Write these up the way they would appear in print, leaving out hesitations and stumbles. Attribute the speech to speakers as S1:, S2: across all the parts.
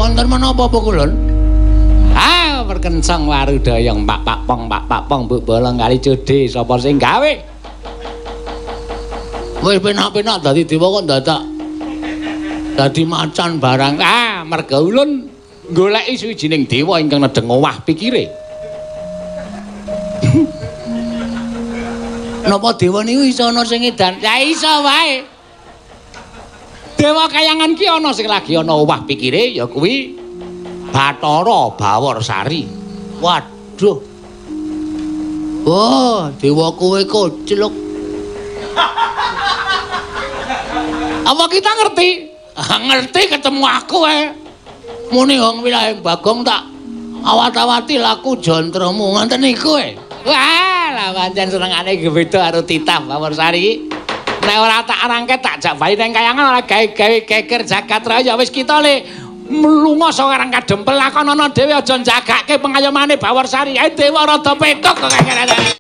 S1: Wonten menapa Pukulun? Ah, perkencang warudayang Pak Pong mbok bolong kali cudi sapa sing gawe? Wis penak-penak dadi dewa kok dadak dadi macan barang. Ah, merga ulun goleki suwijining dewa ingkang nedeng owah pikire. Napa dewa niku iso ana sing edan? Ya iso wae. Dewa kayangan ki ana sing lagi ana owah pikire ya kuwi Bathara Bawarsari. Waduh. Oh, dewa kowe kocluk. Apa kita ngerti? Ngerti ketemu aku muni wong wilayah Bagong tak awat-awati laku jantramu ngoten niku Wah, lah pancen senengane beda karo titah Bawarsari. Nek ora tak arangke tak jak bayi nang kayangan ora gawe-gawe geger jagat raya wis kita le mlunga saka Karang Kadempel lakonana dhewe aja jagake pengayomane Bawarsari. Ae dewa rada petuk kok kene.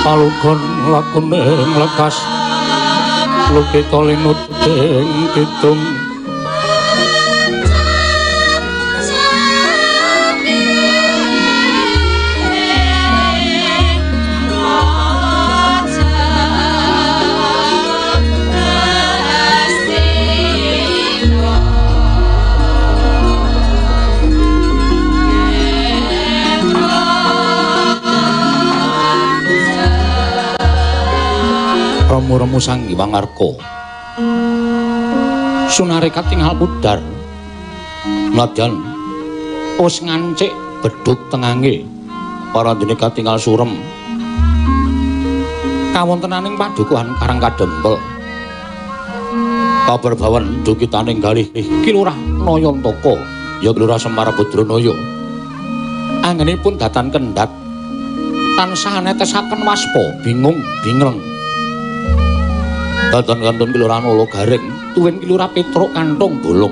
S2: Palugon lakune mlekas lukita linut ing kidung remu sang Hyang Arka sunare katingal pudar nadyan wis ngancik bedhug tengange para dene katingal surem kawontenaning padukuhan Karang Kadempel kaberbawan dukitaning galih Ki Lurah Nayantaka ya Lurah Semar Badranaya anggenipun datan kendhat tansah netesaken waspa bingung bingreng datan kantun Ki Lurah Nala Garing tuwin Ki Lurah Petruk kantong bolong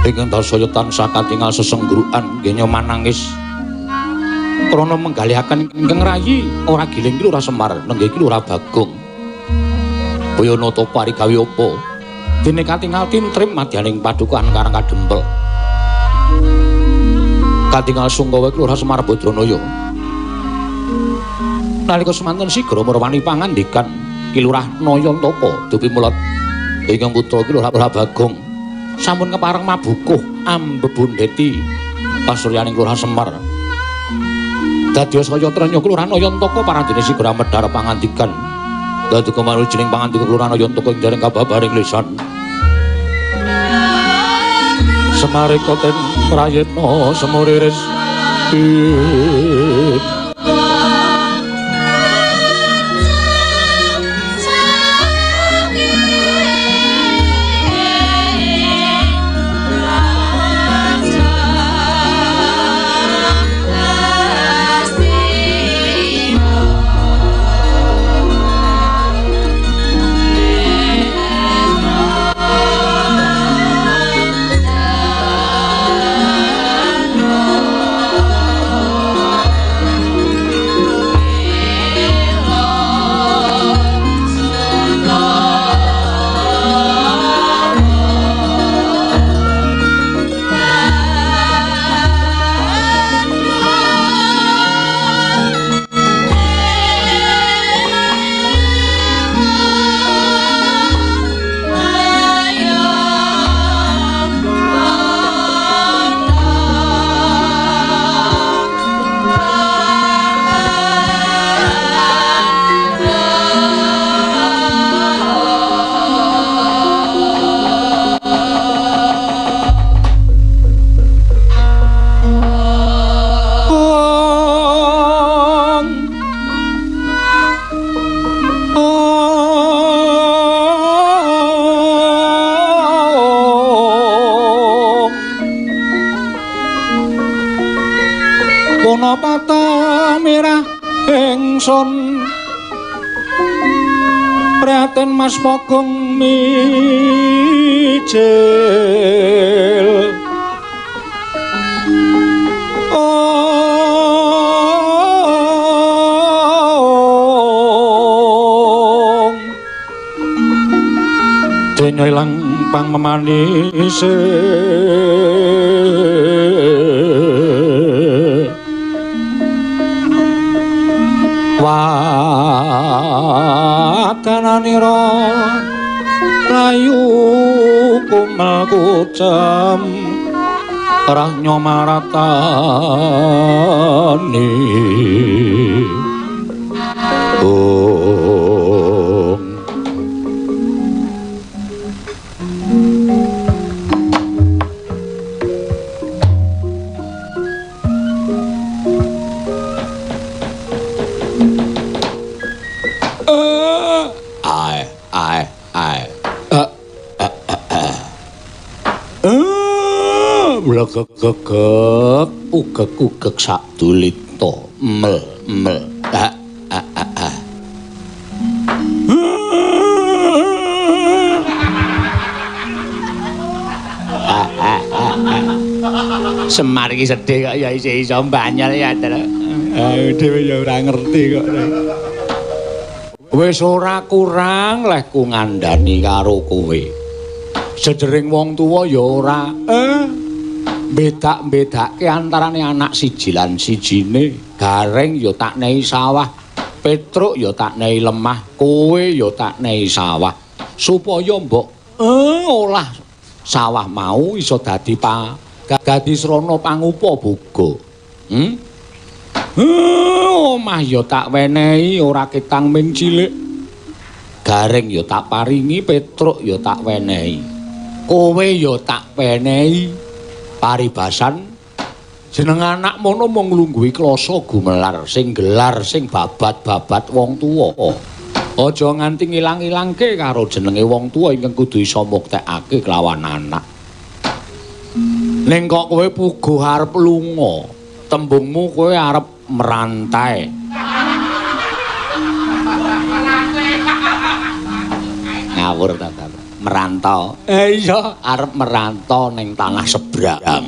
S2: ingkang tansaya tansah katingal sesenggrukan nggih manangis krana menggalihaken ingkang rayi ora giling Ki Lurah Semar nenggih Ki Lurah Bagong Bayana Tapa arigawe apa dene katingal tintrim madyaning padukuhan Karang Kadempel katingal sungkawa Ki Lurah Semar Badranaya nalika semanten sigra marwani pangandikan Ki Lurah Nayantaka dupi mulat ingkang putra Ki Lurah Bagong sampun kepareng mabukuh ambebundeti pasuryaning Ki Lurah Semar dadya saya trenya Ki Lurah Nayantaka paradene sigra medhar pangandikan dadi kamarujining pangandika kelurahan Ayantaka ing jaring kababaring lisan Semarika ten prayitna semuriris Prihatin Mas Pogong mijil denya ilang pang memanise wadananira rayu kumel kucem rahnya maratani gegek ugek sak dulita mel Semar iki sedih kok ya iso mbanyol ya dhewe ya ora ngerti kok wis ora kurang leh ku ngandani karo kowe sedering wong tuwa ya ora bedak-bedake antarane anak siji lan sijine. Gareng ya tak nehi sawah, Petruk ya tak nehi lemah, kowe ya tak nehi sawah. Supaya mbok olah sawah mau iso dadi srana pangupa boga. Omah ya tak wenehi ora ketang ming cilik. Gareng ya tak paringi, Petruk ya tak wenehi. Kowe ya tak wenehi. Paribasan jeneng anak mono mung nglungguhi klasa gumelar sing gelar sing babat-babat wong tuwa. Aja nganti ngilang-ilangke karo jenenge wong tuwa ingkang kudu isa muktekake kelawan anak. Ning kok kowe puguh arep lunga, tembungmu kowe arep merantai. Ngawur ta. Merantau. Iya, arep merantau ning tanah seberang.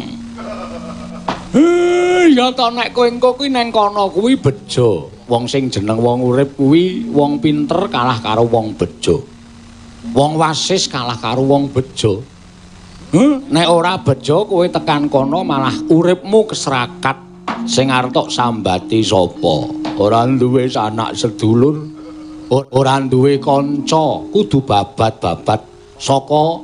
S2: Ya to nek kowe engko kuwi nang kono kuwi bejo. Wong sing jeneng wong urip kuwi wong pinter kalah karo wong bejo. Wong wasis kalah karo wong bejo. Nek ora bejo kowe tekan kono malah uripmu keserakat. Sing arep tok sambati sapa? Ora duwe anak sedulur, ora duwe kanca, kudu babat-babat saka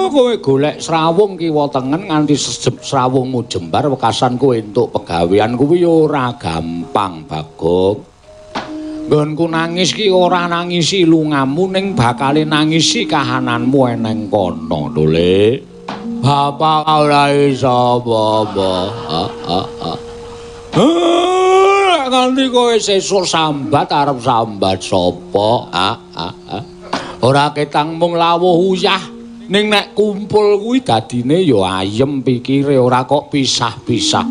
S2: kowe golek srawung kiwa tengen nganti sejep srawungmu jembar wekasan kowe entuk pegawean kuwi ora gampang Bagong. nggonku nangis ki ora nangisi lungamu ning bakale nangisi kahananmu eneng kono lho Le. Bapak ora iso apa-apa. Nganti kowe sesuk sambat arep sambat sapa? Ora ketang mung lawuh uyah ning nek kumpul kuwi dadine ya ayem pikire ora kok pisah-pisah.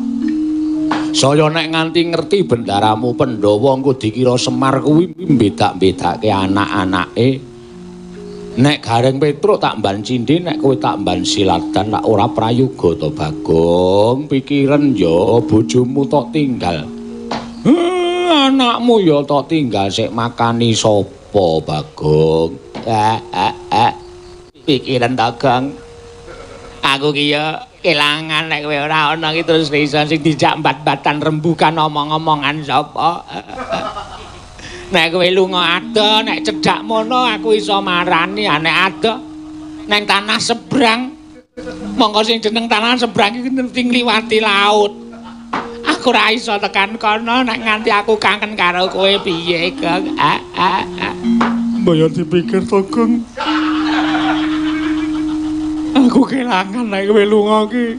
S2: Saya nek nganti ngerti bendaramu Pandhawa engko dikira Semar kuwi mbedak-bedake anak-anake. Nek Gareng Petruk tak mban cindhe, nek kowe tak mban Siladan lak ora prayoga to Bagong. Pikiran ya bojomu tok tinggal. Anakmu ya tok tinggal sik makani sapa Bagong? Pikiran Bagong. Aku ki ya kelangan nek kowe ora ana iki terus iso sing dijak mbat-mbatan rembugan omong-omongan sapa. Nek kowe lunga adoh, nek cedhak mono aku iso marani nek adoh nang tanah sebrang. Monggo sing jeneng tanah sebrang iki ngerti ngliwati laut. Aku ora iso tekan kono nek nganti aku kangen karo kowe piye, Gong. Mbaya dipikir to, Gong. Aku kelangan nek kowe lunga ki.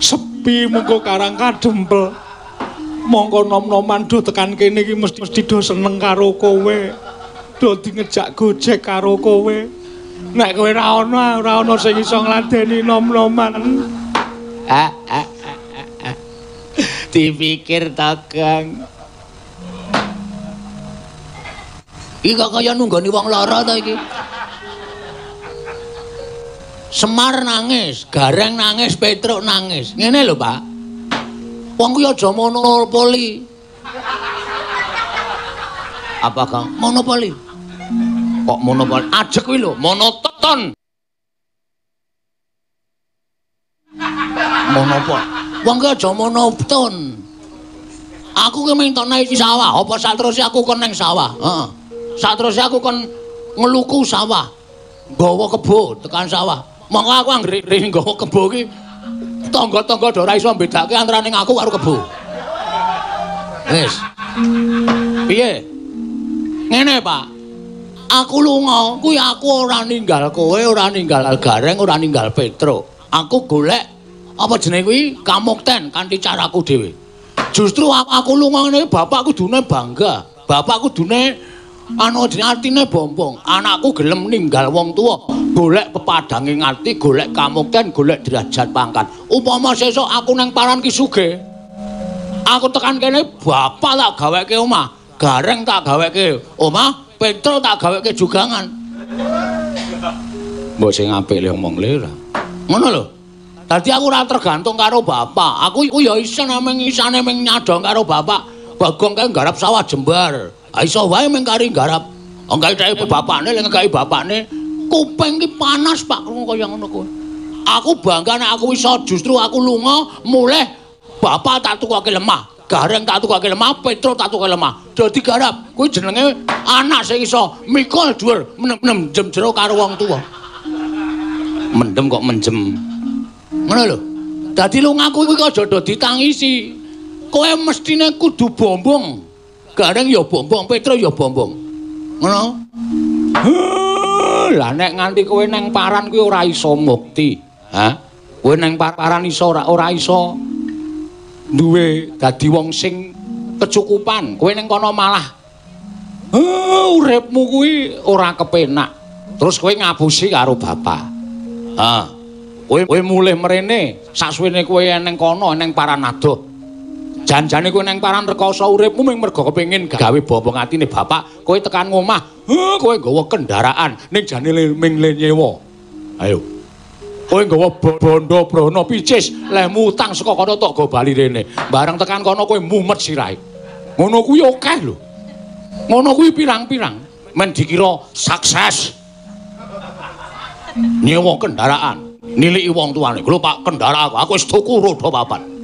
S2: Sepi mengko karang kadempel. Mongko nom-noman do tekan kene iki mesti do seneng karo kowe. Do ngejak gojek karo kowe. Nek kowe ora ana sing iso ngladeni nom-noman. Dipikir to, Gong. Iki kok kaya nunggoni wong lara to iki. Semar nangis, Gareng nangis, Petruk nangis. Ngene lho, Pak. Wong kuwi aja monopoli. Apa, Kang? Monopoli. Kok monopoli? Ajek kuwi lho, monoton. Monopoli. Wong kuwi aja monoton. Aku ki mung nek sawah, apa saterusé aku kon ning sawah? Heeh. Saterusé aku kon ngeluku sawah. Nggawa kebo tekan sawah. Monggo aku anggere nggawa kebo ki tangga-tangga ora iso mbedakake antaraning aku karo kebo. Wis. Piye? Ngene, Pak. Aku lunga, kuwi aku ora ninggal kowe, ora ninggal Gareng, ora ninggal Petruk. Aku golek apa jenenge kuwi kamukten kanthi caraku dhewe. Justru aku lunga ngene bapak kudune bangga. Bapak kudune artine bombong. Anakku gelem ninggal wong tuwa, golek pepadange ngati, golek kamukten, golek derajat pangkat. Upama sesuk aku nang paran ki sugih, aku tekan kene bapak tak gaweke omah, Gareng tak gaweke omah, Petruk tak gaweke jugangan. Mbok sing apik le omong le ora. Ngono lho. Dadi aku ora tergantung karo bapak. Aku iku ya isen meng isane meng nyadong karo bapak. Bagong kae nggarap sawah jembar. Iso wae meng kari nggarap. Enggae dhewe bapakne lek nggae bapakne kuping ki panas Pak krungu kaya ngono kuwi. Aku bangga nek aku iso justru aku lunga mulih bapak tak tukake lemah, Gareng tak tukake lemah, Petruk tak tukake lemah. Dadi garap kuwi jenenge anak sing iso mikul dhuwur menem jem jero karo wong tuwa. Mendem kok menjem. Ngono lho. Dadi lungaku kuwi aja do ditangisi. Kowe mestine kudu bombong. Gareng ya bombong, Petruk ya bombong. Ngono. Lah nek nganti kowe nang paran kuwi ora iso mukti, ha? Kowe nang paran iso ora iso duwe dadi wong sing kecukupan. Kowe nang kono malah uripmu kuwi ora kepenak. Terus kowe ngapusi karo bapak. Ha. Kowe mulih mrene sasuwene kowe nang kono nang paran adoh. Janjane kowe nang paran rekoso uripmu mung mergo kepengin gawe bombong atine bapak, kowe tekan ngomah, kowe nggawa kendaraan ning jane ming le nyewa. Ayo. Kowe nggawa bondo brana picis, lemu utang saka kono tok go bali rene. Bareng tekan kono kowe mumet sirahe. Ngono kuwi akeh lho. Ngono kuwi pirang-pirang men dikira sukses. Nyewa kendaraan, niliki wong tuane. Lho Pak, kendaraan aku wis tuku roda papat.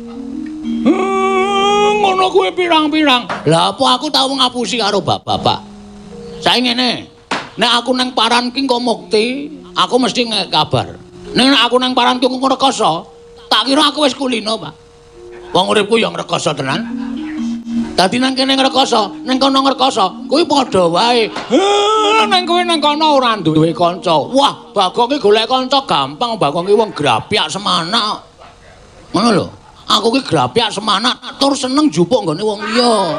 S2: Ngono kuwi pirang-pirang. Lah apa aku tau ngapusi karo bapak. Saiki ngene. Nek aku nang paran ki kok mukti, aku mesti kabar. Nek aku nang paran ki ngrekoso, tak kira aku wis kulino, Pak. Wong uripku ya ngrekoso tenan.
S1: Dadi nang kene ngrekoso, nang kono ngrekoso, kuwi padha wae. Nang kowe nang kono ora duwe kanca. Wah, Bagong iki golek kanca gampang, Bagong iki wong grapyak semana. Ngono lho. Aku ki grapyak semana tur seneng jupuk nggone wong liya.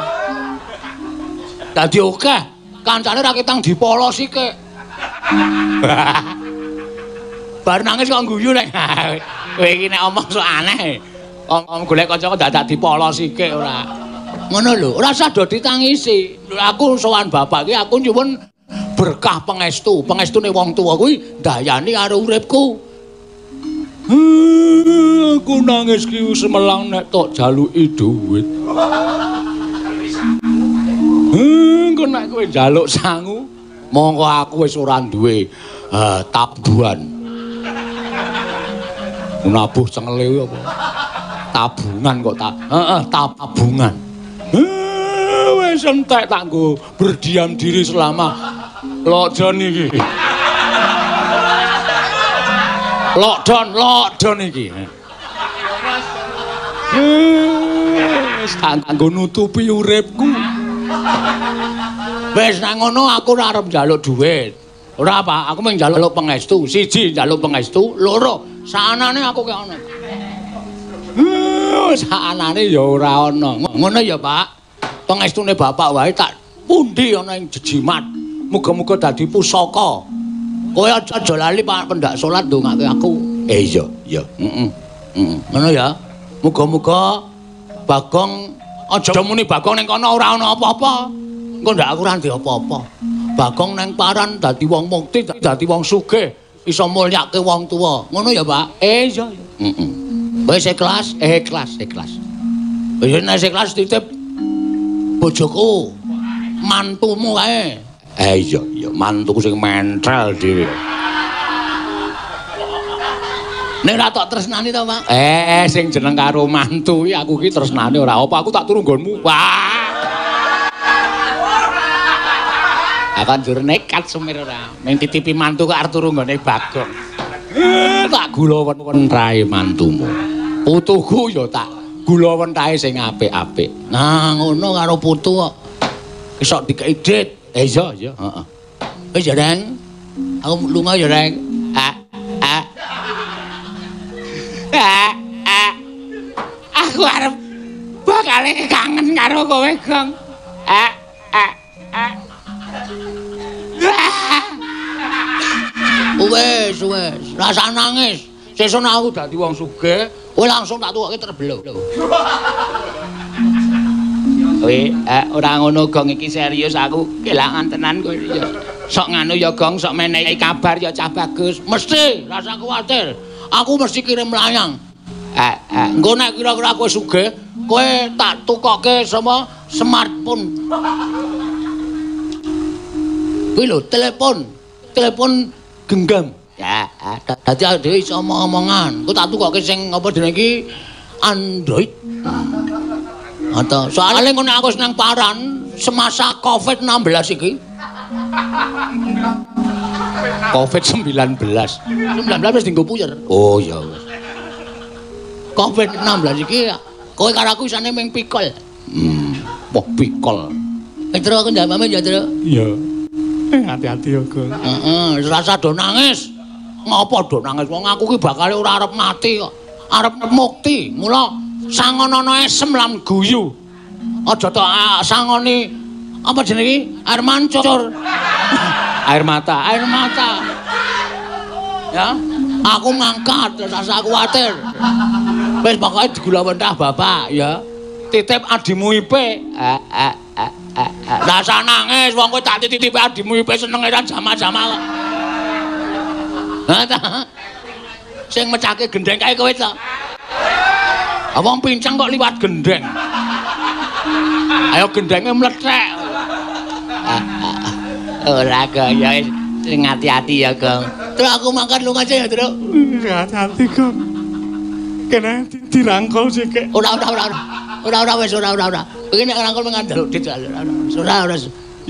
S1: Dadi akeh kancane ra ketang dipolosi kek. Bar nangis kok guyu nek. Kowe iki nek omong sok aneh. Om golek kanca kok dadak dipolosi kek ora. Ngono lho, ora usah do ditangisi. Aku sowan bapak iki aku nyuwun berkah pangestu, pangestune wong tuwa kuwi ndayani karo uripku. Aku nangis ki semelang nek tok jaluki dhuwit. Engko nek kowe njaluk sangu, monggo aku wis ora duwe tabuhan. Nabuh cengele kuwi apa? Tabungan kok tabungan. Wis entek tak nggo berdiam diri selama lockdown iki. Lockdown iki. Wis tak nggo nutupi uripku. Wis nang ngono aku ora arep njaluk dhuwit. Ora apa, aku mung njaluk pangestu. Siji njaluk pangestu, loro saanane aku ki ana. Saanane ya ora ana. Ngono ya, Pak. Pangestune bapak wae tak pundi ana ing jejimat. Muga-muga dadi pusaka. Kowe aja lali pendak salat ndongake aku. Iya. Ngono ya. Muga-muga Bagong aja muni Bagong ning kono ora ana apa-apa. Engko ndak aku ora ndek apa-apa. Bagong nang paran dadi wong mukti, dadi wong sugih, iso mulyake wong tuwa. Ngono ya, Pak? Iya. Wis ikhlas. Wis nek ikhlas titip bojoku, mantumu kae. Iya, mantuku sing mentrel dhewe. Nek ora tok tresnani to, Pak? Sing jeneng karo mantu iki aku ki tresnane ora apa, aku tak turu nggonmu. Wah. Akan jur nekat semir ora. Ming titipi mantu kok arep turu nggone Bagong. Tak gula wentahe mantumu. Putuku ya tak gula wentahe sing apik-apik. Nah, ngono karo putu kok. Isok dikeidit. Iya, heeh. Wis ya, Reng. Aku lunga ya, Reng. Aku arep bakal kangen karo kowe, Gong. Wes, rasa nangis. Sesuk aku dadi wong sugih, kowe langsung tak tukoke terbelok. Kowe ora ngono, Gong, iki serius aku kelangan tenan kowe ya. Sok nganu ya, Gong, sok menehi kabar ya cah bagus. Mesti, rasa kuwatir. Aku mesti kirim layang. Engko nek kira-kira kowe sugih, kowe tak tukoke sama smartphone. Kuwi lho, telepon genggam. Ya, dadi dhewe iso omong-omongan. Ku tak tukoke sing apa jenenge iki Android. Atau soalnya ngono aku senang paran semasa COVID-19 iki. COVID-19. 19 wis dienggo puyer. Oh ya wis. COVID-19 iki kowe karo aku isane ming pikol. Wah, pikol. Pedro aku njamame ya, Tru. Iya. Hati-hati ya, Gong. Heeh, rasa do nangis. Ngopo do nangis? Wong aku ki bakal ora arep mati kok. Arep mukti. Mula sangono esem lan guyu. Aja tok sangoni apa jenenge iki? Air mancur. Air mata. Ya, aku mangkat rasa kuwatir. Wis pokoke digula wentah bapak ya. Titip adimu Ipe. Rasa nangis wong kowe tak titipi adimu Ipe seneng eran jama-jama kok. Ha ta. Sing mecake gendeng kae kowe to. Wong pinceng kok liwat gendeng. Ayo gendenge mlethek. Ora kaya sing hati-hati ya, Gong. Terus aku makan lunga aja ya, Tru. Hati-hati, Gong. Kena dirangkul sik. Ora wis ora. Iki nek ngrangkul mengandel dit ora.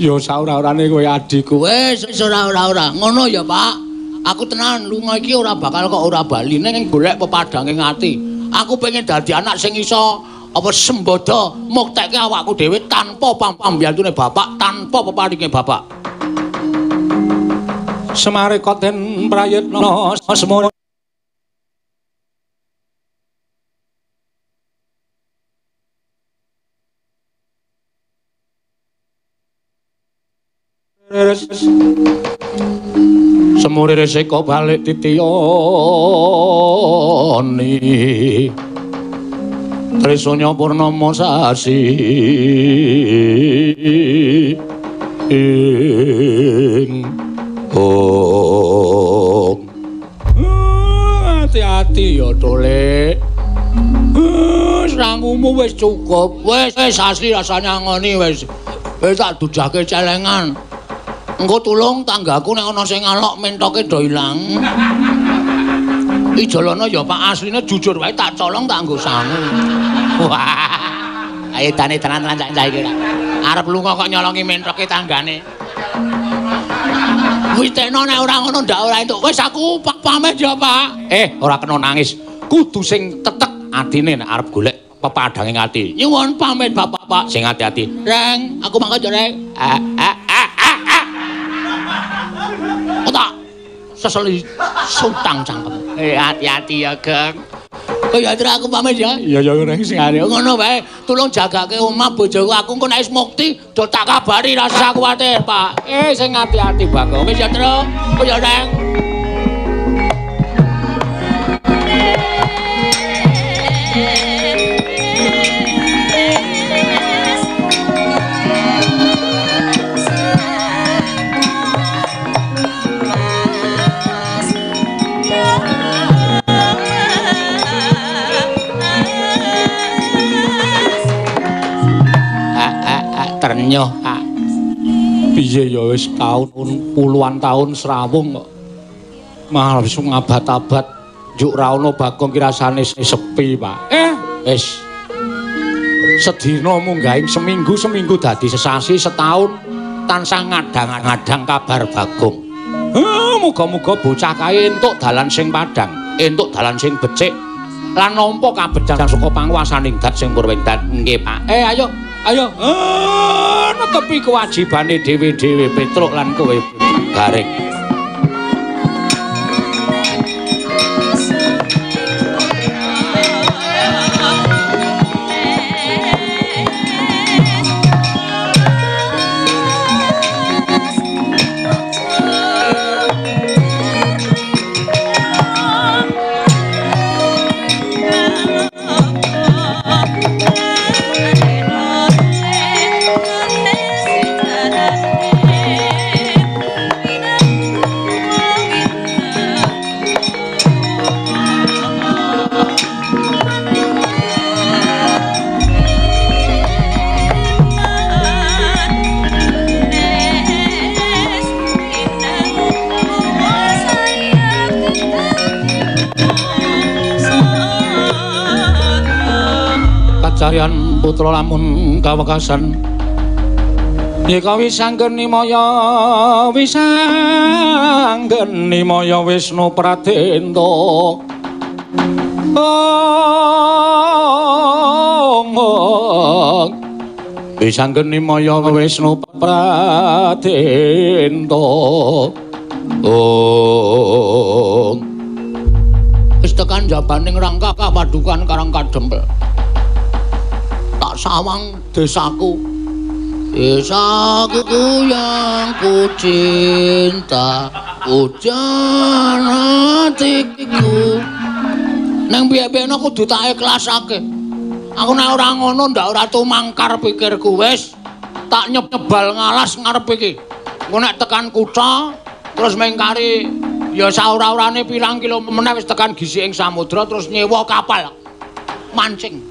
S1: Ya saora-orane kowe adikku. Wis ora. Ngono ya, Pak. Aku tenan lunga iki ora bakal kok ora bali ning golek pepadange ati. Aku pengen dadi anak sing iso apa sembodo muktekke awakku dhewe tanpa pambiyantune bapak, tanpa peparinge bapak.
S2: Semarekaten prayitna semana semuri resiko balik titiyoni Trisanya purnama sasi hati-hati ya Tole. Sangumu wis cukup. Wis sasi rasanya ngoni wis tak dujake celengan. Engko tulung tanggaku nek ana sing ngalok mentoke do ilang. Ijolana ya Pak asline jujur wae tak colong tak nggo sangu. Wah. Ayo tane tenan-tenan cah iki ra. Arep lunga kok nyolongi mentoke tanggane. Wis teno nek ora ngono ndak ora entuk. Wis aku pamit ya Pak. Ora kena nangis. Kudu sing tetek atine nek arep golek pepadhange ati. Nyuwun pamit Bapak Pak. Sing ati-ati. Reng, aku mangkat yo Reng. Otak seseli sutang cangkem. Hati-hati ya, Geng. Oh ya, aku pamit ya. Iya Reng sing arep. Ngono wae, tulung jagake omah bojoku aku engko nek wis mukti do tak kabari rasa kuwatir, Pak. Sing hati-hati, Bagong. Wis ya, Tru. Oh ya, Reng. Ternyoh piye ya wis taun puluhan taun srawung kok malah wis ngabat-abat njuk ra ono Bagong ki rasane sepi Pak. Wis sedina munggahing seminggu dadi sesasi setahun tansah ngadang-ngadang kabar Bagong. Muga-muga bocah kae entuk dalan sing padhang, entuk dalan sing becik lan nampa kabedhan saka panguwasaning dat sing Purwendat. Nggih Pak. Ayo, netepi kewajibane dhewe-dhewe Petruk lan kowe Garing. Carian putra lamun kawekasan nika wisanggeni maya Wisnu Pradenta wisanggeni maya Wisnu Pradenta wis tekan jabaning rangka kapadukan Karang Kadempel tak sawang desaku yang ku cinta hujan hatiku nang biyen-biyen kudu tak ikhlasake aku nek ora ngono ndak ora tumangkar pikirku wis tak nyebal ngalas ngarep iki engko nek tekan kutha terus mengkari ya saora-orane pirang kilo meneh wis tekan gising samudra terus nyewa kapal mancing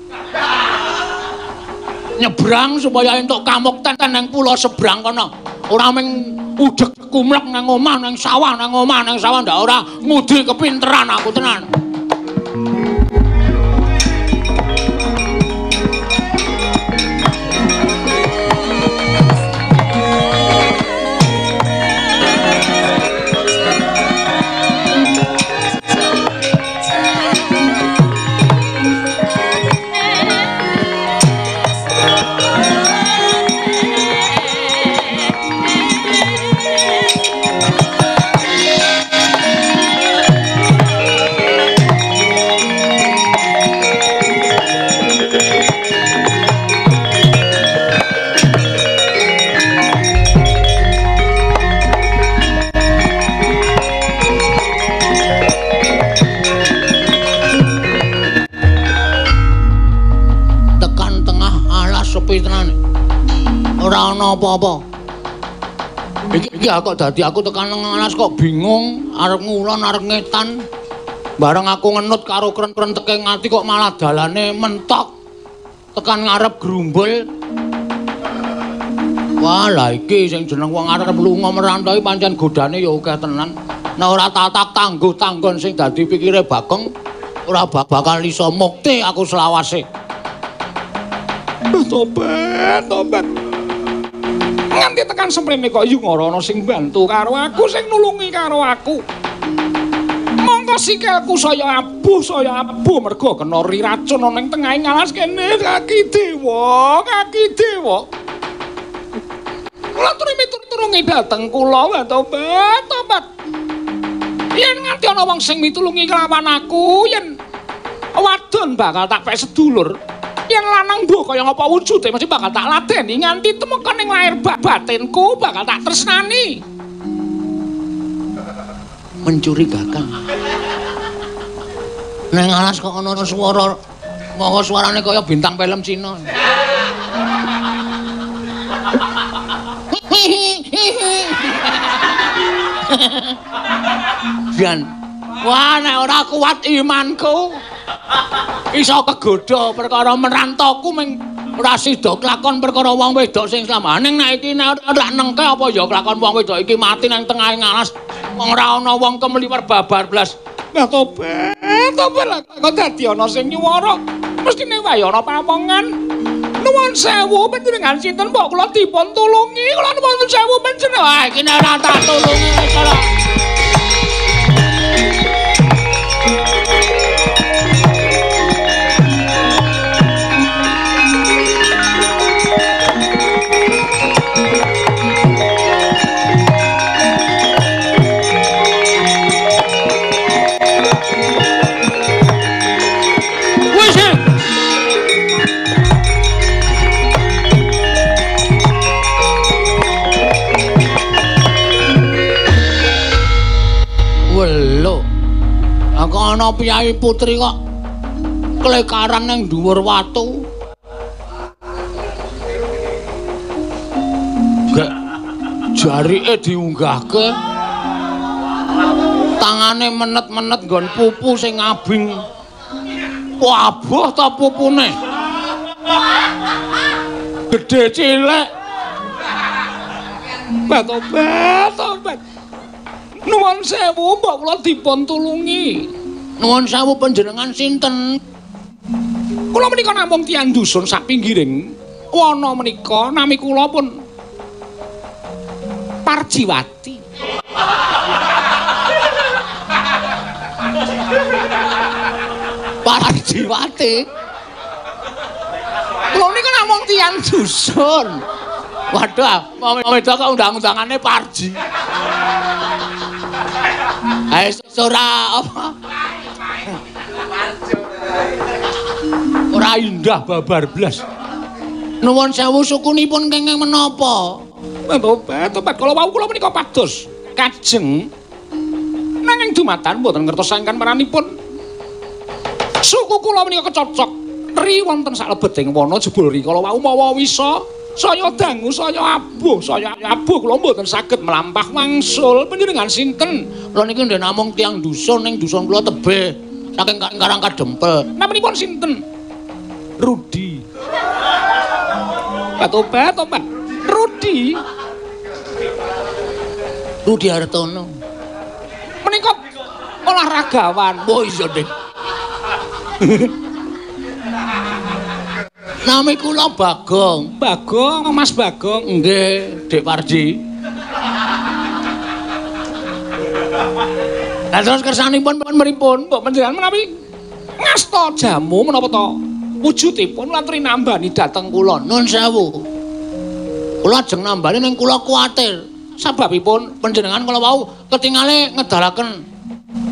S2: nyebrang supaya entuk kamukten nang pulau seberang kono. Ora mung udeg kumlek nang omah nang sawah ndak ora ngudi kepinteran aku tenan.
S1: ora ana apa-apa. Iki kok dadi aku tekan nang alas kok bingung, arep ngulon arep ngetan. Bareng aku ngenut karo kren-kren teke ngati kok malah dalane mentok. Tekan ngarep grumbul. Wah, lah iki sing jeneng wong arep lunga merantau pancen godane ya akeh tenan. Nek ora tatak tangguh tanggon sing dadi pikire Bagong, ora bakal iso mukti aku selawase. Tobat. Nganti tekan semprene kok yung ora ana sing bantu karo aku, sing nulungi karo aku. Monggo sikilku saya abuh mergo kena riracun ana ning tengahing alas kene kaki dewa. Kula turungi dateng kula tobat. Yen nganti ana wong sing mitulungi kelawan aku, yen wadon bakal tak pek sedulur. Yang lanang mbok kaya ngapa wujude mesti bakal tak ladeni nganti temekan ning lahir batinku bakal tak tresnani. Mencurigakan. Neng alas kok ana swara, moko suarane kaya bintang film Cina. Jan. Wah, nek ora kuat imanku. Iso kegodha perkara merantoku ming ora sida kelakon perkara wong wedok sing slamaning nek iki nek ora nengke apa ya kelakon wong wedok iki mati nang tengahing alas wong ora ana wong kemliwer babar blas. Lah tobat kok dadi ana sing nyuwara mestine wae ana pamongan. Nuwun sewu panjenengan sinten mbok kula dipun tulungi kula nuwun sewu panjenengan. Wah iki nek ora tak tulungi wis ora. Ana piyai putri kok klekaran nang dhuwur watu. Gak jarike diunggahke. Tangane menet-menet nggon pupu sing abing. Wabuh ta pupune. Gedhe cilik. Tobat. Nuwun sewu mbok kula dipun tulungi. Nuwun sewu panjenengan sinten? Kula menika namung tiyang dusun sak pinggiring. Wana menika nami kula pun Parjiwati. Parjiwati. Kula menika namung tiyang dusun. Waduh, mau wedok kok undang-undangane Parji. Ora apa? Ora indah babar blas. Nuwun sewu sukunipun kenging menapa? Tobat kala wau kula menika pados kajeng. Nanging dumatan mboten ngertosaken maranipun. Suku kula menika kecocok ri wonten saklebeting wana jebul ri kala wau mawa wisa saya dangu saya abuh kula mboten saged melampah wangsul. Panjenengan sinten? Kula niki nggih namung tiyang dusun ning dusun kula tebih saking Karang Kadempel. Namanipun sinten? Rudi. Tobat. Rudi Hartono. Menika olahragawan. Oh iya, Dik. Nami kula Bagong, Mas Bagong. Nggih, Dik Parji. Lah terus kersanipun pripun? Mbok panjenengan menawi ngasta jamu menapa to? Wujudipun latri nambani dhateng kula. Nuwun sewu. Kula ajeng nambani ning kula kuwatir. Sababipun panjenengan kala wau ketingale ngedalaken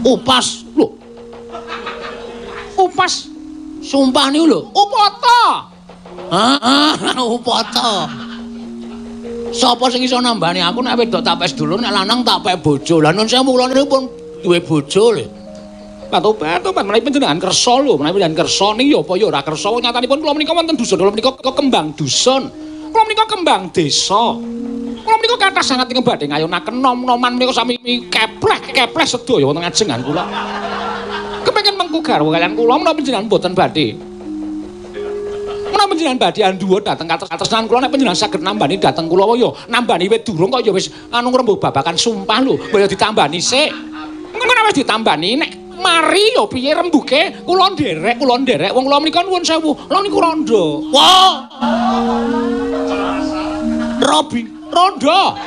S1: upas. Lho. Upas sumpah niku lho, upata. Upata. Sapa sing iso nambani aku nek wedok tak pes dulur, nek lanang tak pek bojo. Lah nun sewu kula niku pun duwe bojo lho. Tobat menawi panjenengan kersa lho, menawi panjenengan kersa niki ya apa ya ora kersa. Nyatanipun kula menika wonten dusun, kula menika kembang dusun.
S2: Kula menika kembang desa. Kula menika kathah sanget ing badhe ngayonaken nom-noman menika sami kepleh sedaya wonten ngajengan kula. Kepengin mengku garwa kalian kula menapa panjenengan boten badhe. Menapa panjenengan badhe andhuwa dhateng katesan kula nek panjenengan saged nambani dhateng kula ya nambani wit durung kok ya wis anu ngrembug babakan sumpah lho, kaya ditambani sik. Engko nek wis ditambani nek mari ya piye rembuge kula nderek wong kula menika nuwun sewu lha niku randha.
S1: Wah.
S2: Randha.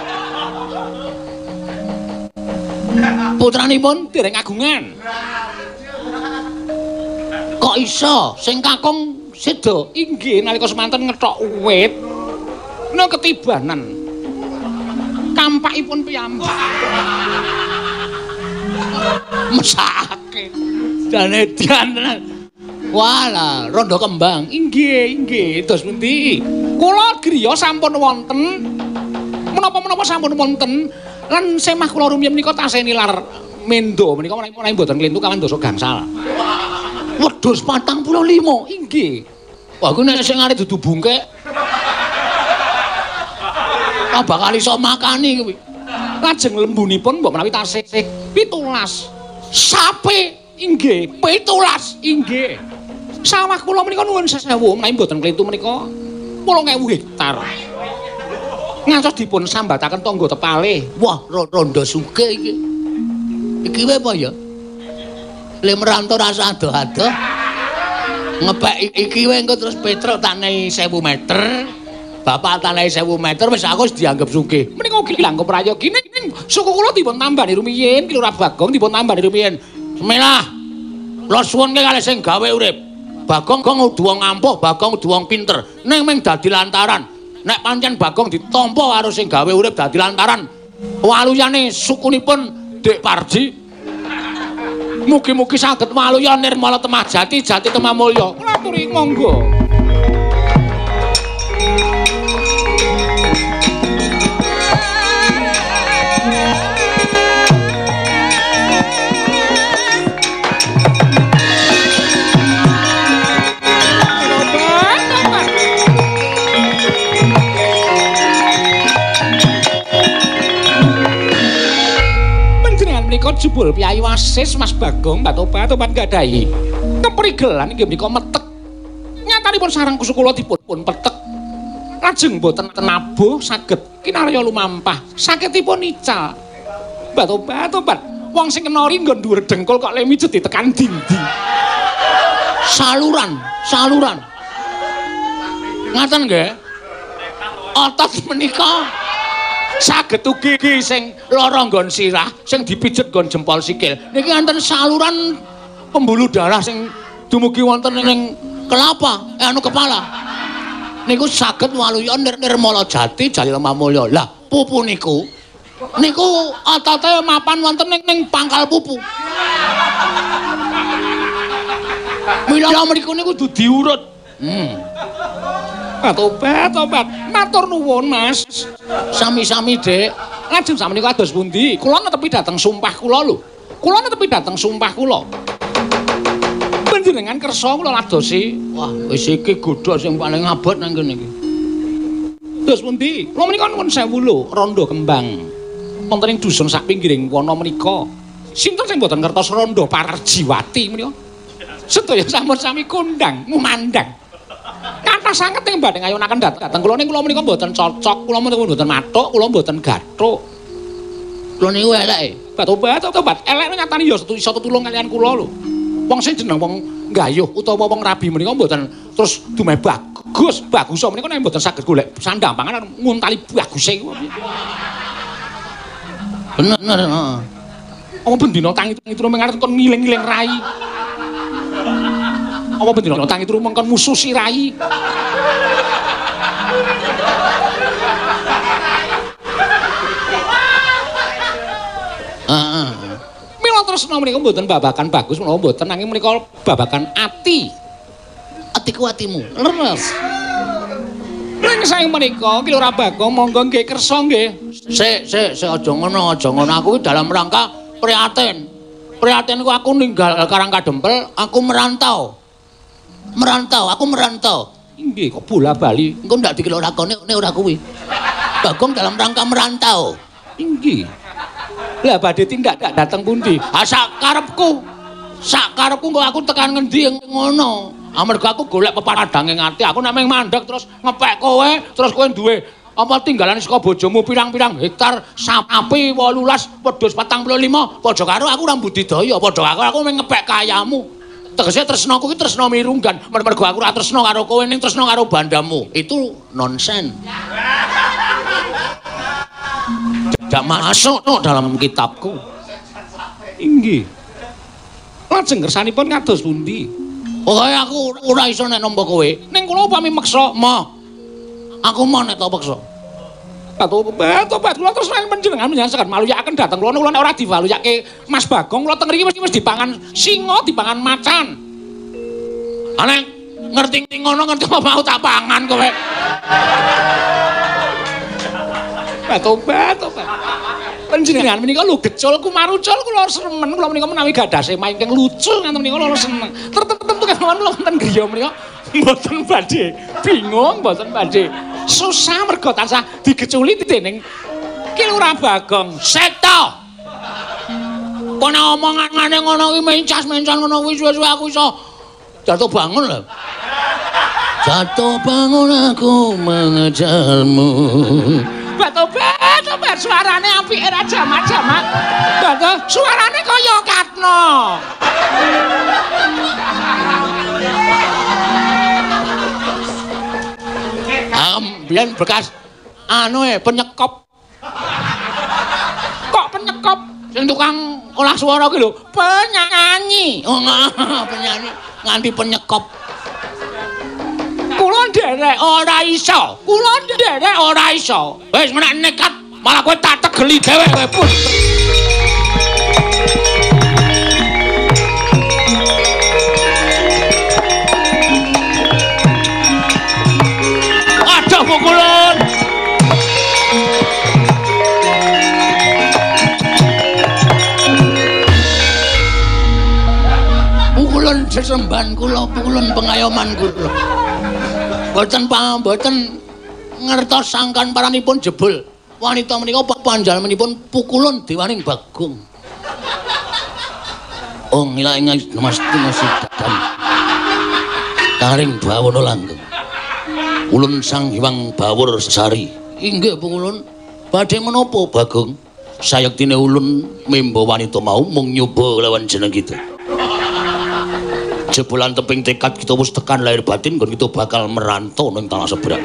S1: Putranipun
S2: dereng agungan.
S1: Kok iso sing kakung seda?
S2: Inggih nalika semanten ngethok wit nek ketibanan kampakipun piyambak.
S1: Mesake. Dane dian tenan. Walah, rondo kembang.
S2: Inggih, dos pundi? Kula griya sampun wonten. Menapa-menapa sampun wonten lan semah kula rumiyin menika tasih nilar mendo menika menawi mboten klintu kawan dosa gangsal.
S1: Wedhus 45.
S2: Inggih.
S1: Wah, ku nek sing arep dudu bungkek. Ah bakal iso makani kuwi.
S2: Lajeng lembunipun mbok menawi tasih 17.
S1: Sapi
S2: inggih,
S1: 17.
S2: Inggih. Sawah kula menika nuwun sesewu menawi mboten klintu menika 8.000 hektar. Ngantos dipun sambataken tangga tepale.
S1: Wah, rondo sugih iki. Iki wae apa ya? Le merantau rasa ado-ado. Ngepek iki wae engko terus Petruk tanai 1000 meter. Bapak tanai 1000 meter wis aku wis dianggap sugih.
S2: Menika ugi langkung prayogi ning suku kula dipun tambani rumiyin, Kilurah Bagong dipun tambani rumiyin.
S1: Semelah. Kula suwunke kalih sing gawe urip. Bagong kudu wong ampuh, Bagong kudu wong pinter. Ning mung dadi lantaran. Nek pancen Bagong ditampa karo sing gawe urip dadi lantaran. Waluyane sukunipun Dik Parji. Mugi-mugi saged waluya nirmala temah jati temah mulya.
S2: Kula aturi monggo. Menika jebul Piyai Wasis Mas Bagong Batobat gadahi keprigelan inggih menika metek. Nyatanipun sareng kusuk kula dipun petek. Lajeng boten tenabuh saged kinarya lumampah. Sakitipun ical. Batobat wong sing kenori nggon dhuwur dengkul kok le mijet ditekan dindi.
S1: Saluran. Ngaten nggih. Otot menika saged ugi sing lara nggon sirah, sing dipijet nggon jempol sikil. Niki wonten saluran pembuluh darah sing dumugi wonten ing kelapa, kepala. Niku saged waluya nirmala jati lemah mulya. Lah, pupu niku otote mapan wonten ning pangkal pupu. Mila mriku niku kudu diurut.
S2: Tobat. Matur nuwun, Mas.
S1: Sami-sami, Dik.
S2: Lajeng samenika kados pundi? Kula netepi dhateng sumpah kula lho. Panjenengan kersa kula ladosi.
S1: Wah, wis iki godhok sing paling abot nang kene iki.
S2: Dos pundi? Kula menika nuwun sewu lho, rondo kembang. Wonten ing dusun sak pinggiring wana menika. Sinten sing boten ngertos rondo Parjiwati menika? Sedaya sampun sami kondang, ngumandang. Kathah sanget ing badhe ngayonaken dhateng kula ning kula menika mboten cocok, kula mboten mathuk, kula mboten gathuk.
S1: Kula niku eleke.
S2: Tobat. Elek nyatane ya iso tetulung kalian kula lho. Wong sing jeneng wong gayuh utawa wong rabi menika mboten terus dumeh bagus menika nek mboten saged golek sandampangan nguntali baguse iku.
S1: Bener, heeh.
S2: Apa bendina tangi turu mengarep kon ngiling-ngiling rai. Apa bendina tangi turu mengkon mususi rai. Mila tresna menika mboten babakan bagus menawa mboten nanging menika babakan ati.
S1: Atiku atimu. Leres.
S2: Ning sae menika Ki Lurah Bagong monggo nggih kersa nggih.
S1: Sik aja ngono. Aku iki dalam rangka prihatin. Prihatin ku aku ninggal Karang Kadempel, aku merantau.
S2: Inggih, kok bola-bali.
S1: Engko ndak dikira lakone nek ora kuwi. Bagong dalam rangka merantau.
S2: Inggih. Lah badhe tindak dateng pundi?
S1: Ah sak karepku. Sak karepku kok aku tekan ngendi ngono. Amarga aku golek pepadang ing ati, aku nek meng mandeg terus ngepek kowe, terus kowe duwe apa tinggalan saka bojomu pirang-pirang hektar sapi 18 wedhus 45 padha karo aku ora budidaya, padha karo aku meng ngepek kayamu. Tegese tresnaku iki tresna mirunggan, mergo aku ora tresna karo kowe ning tresna karo bandamu. Itu nonsen. Tidak masuk no, dalam kitabku.
S2: Inggih. Lajeng kersanipun kados pundi?
S1: Pokoke aku ora iso nek nampa kowe. Ning kula upami meksa, moh. Aku mau nek tak peksa. Tobat kula terus nang panjenengan menyaksikan maluyaken dateng kula nek ora divaluyake Mas Bagong kula teng mriki wis dipangan singa, dipangan macan. Aneh ngerti ngono ngerti apa mau tak pangan kowe. Tobat. Panjenengan menika lho gecul kumarucul kula seremen kula menika menawi gadah sema ingkang lucu ngaten menika kula seneng. Tertentu kemawon kula wonten griya menika mboten badhe bingung, mboten badhe susah mergo tansah digeculi dening Ki Lurah Bagong. Sekto. Kok nek omongane ngono kuwi mencas-mencan ngono kuwi suwe-suwe aku iso jatuh bangun lho. Jatuh bangun aku mengejarmu. Tobat suarane apike ra jamak-jamak. Bato suarane kaya Katno. Biyen bekas penyekop. Kok penyekop? Sing tukang olah swara ki lho, penyanyi. Oh, penyanyi nganti penyekop. Kula nderek ora iso. Wis menak nekat malah kowe tak tegeli dhewe kowe pun. Aduh pukulan. Pukulan sesemban kula, pukulan pengayoman kula. Boten ngertos sangkan paranipun jebul. Wanita menika panjalmenipun pukulun dewaning Bagong. Oh ngila ingat Mas Dadan. Taring bawono langgeng. Ulun Sang Hyang Bawur Sari. Inggih pukulun. Badhe menapa Bagong? Sayektine ulun memba wanita mau mung nyoba lawan jeneng kita. Jebolan teping tekad kita wis tekan lahir batin nggon kita bakal merantau ning tanah seberang.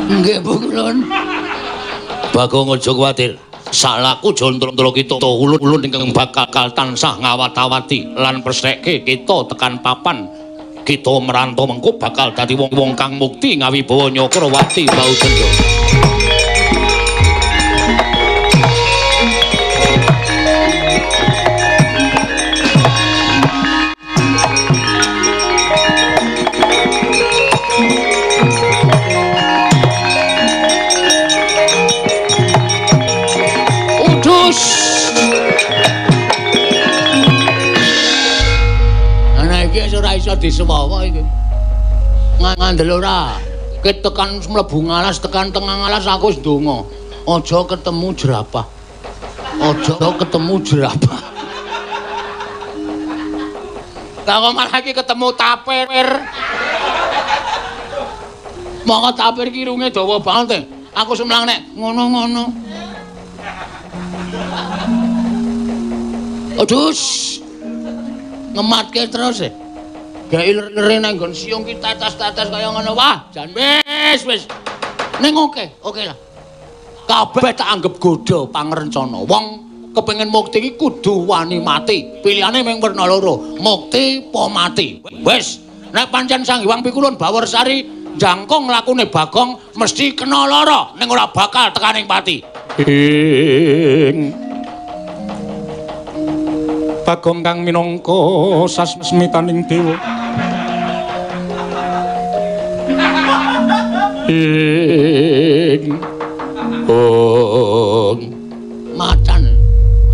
S1: Nggih, Pukulun. Bagong aja kuwatir. Salaku jontro-jontro kita ulun ingkang bakal tansah ngawat-awati lan persekke kita tekan papan. Kita merantau mengko bakal dadi wong-wong kang mukti ngawibawa Nyakrawati Baudendra. Iso disewawa iki. Ngandel ora. Ket tekan mlebu ngalas, tekan tengah ngalas aku wis ndonga. Aja ketemu jerapah. Lah kok malah iki ketemu tapir. Monggo tapir ki irunge dawa banget. Aku semlang nek ngono-ngono. Aduh. Ngematke terus e. Gak iler-ilere nang nggon siung ki tetes-tetes kaya ngono. Wah, jan wis. Ning oke lah. Kabeh tak anggap godha pangrencana. Wong kepengin mukti iki kudu wani mati. Pilihane mung werna loro, mukti apa mati. Wis, nek pancen Sang Hyang Pikulun Bawur Sari jangkung lakune Bagong mesti kena lara ning ora bakal tekaning pati.
S2: Bagong kang minangka sasmitaning dewa.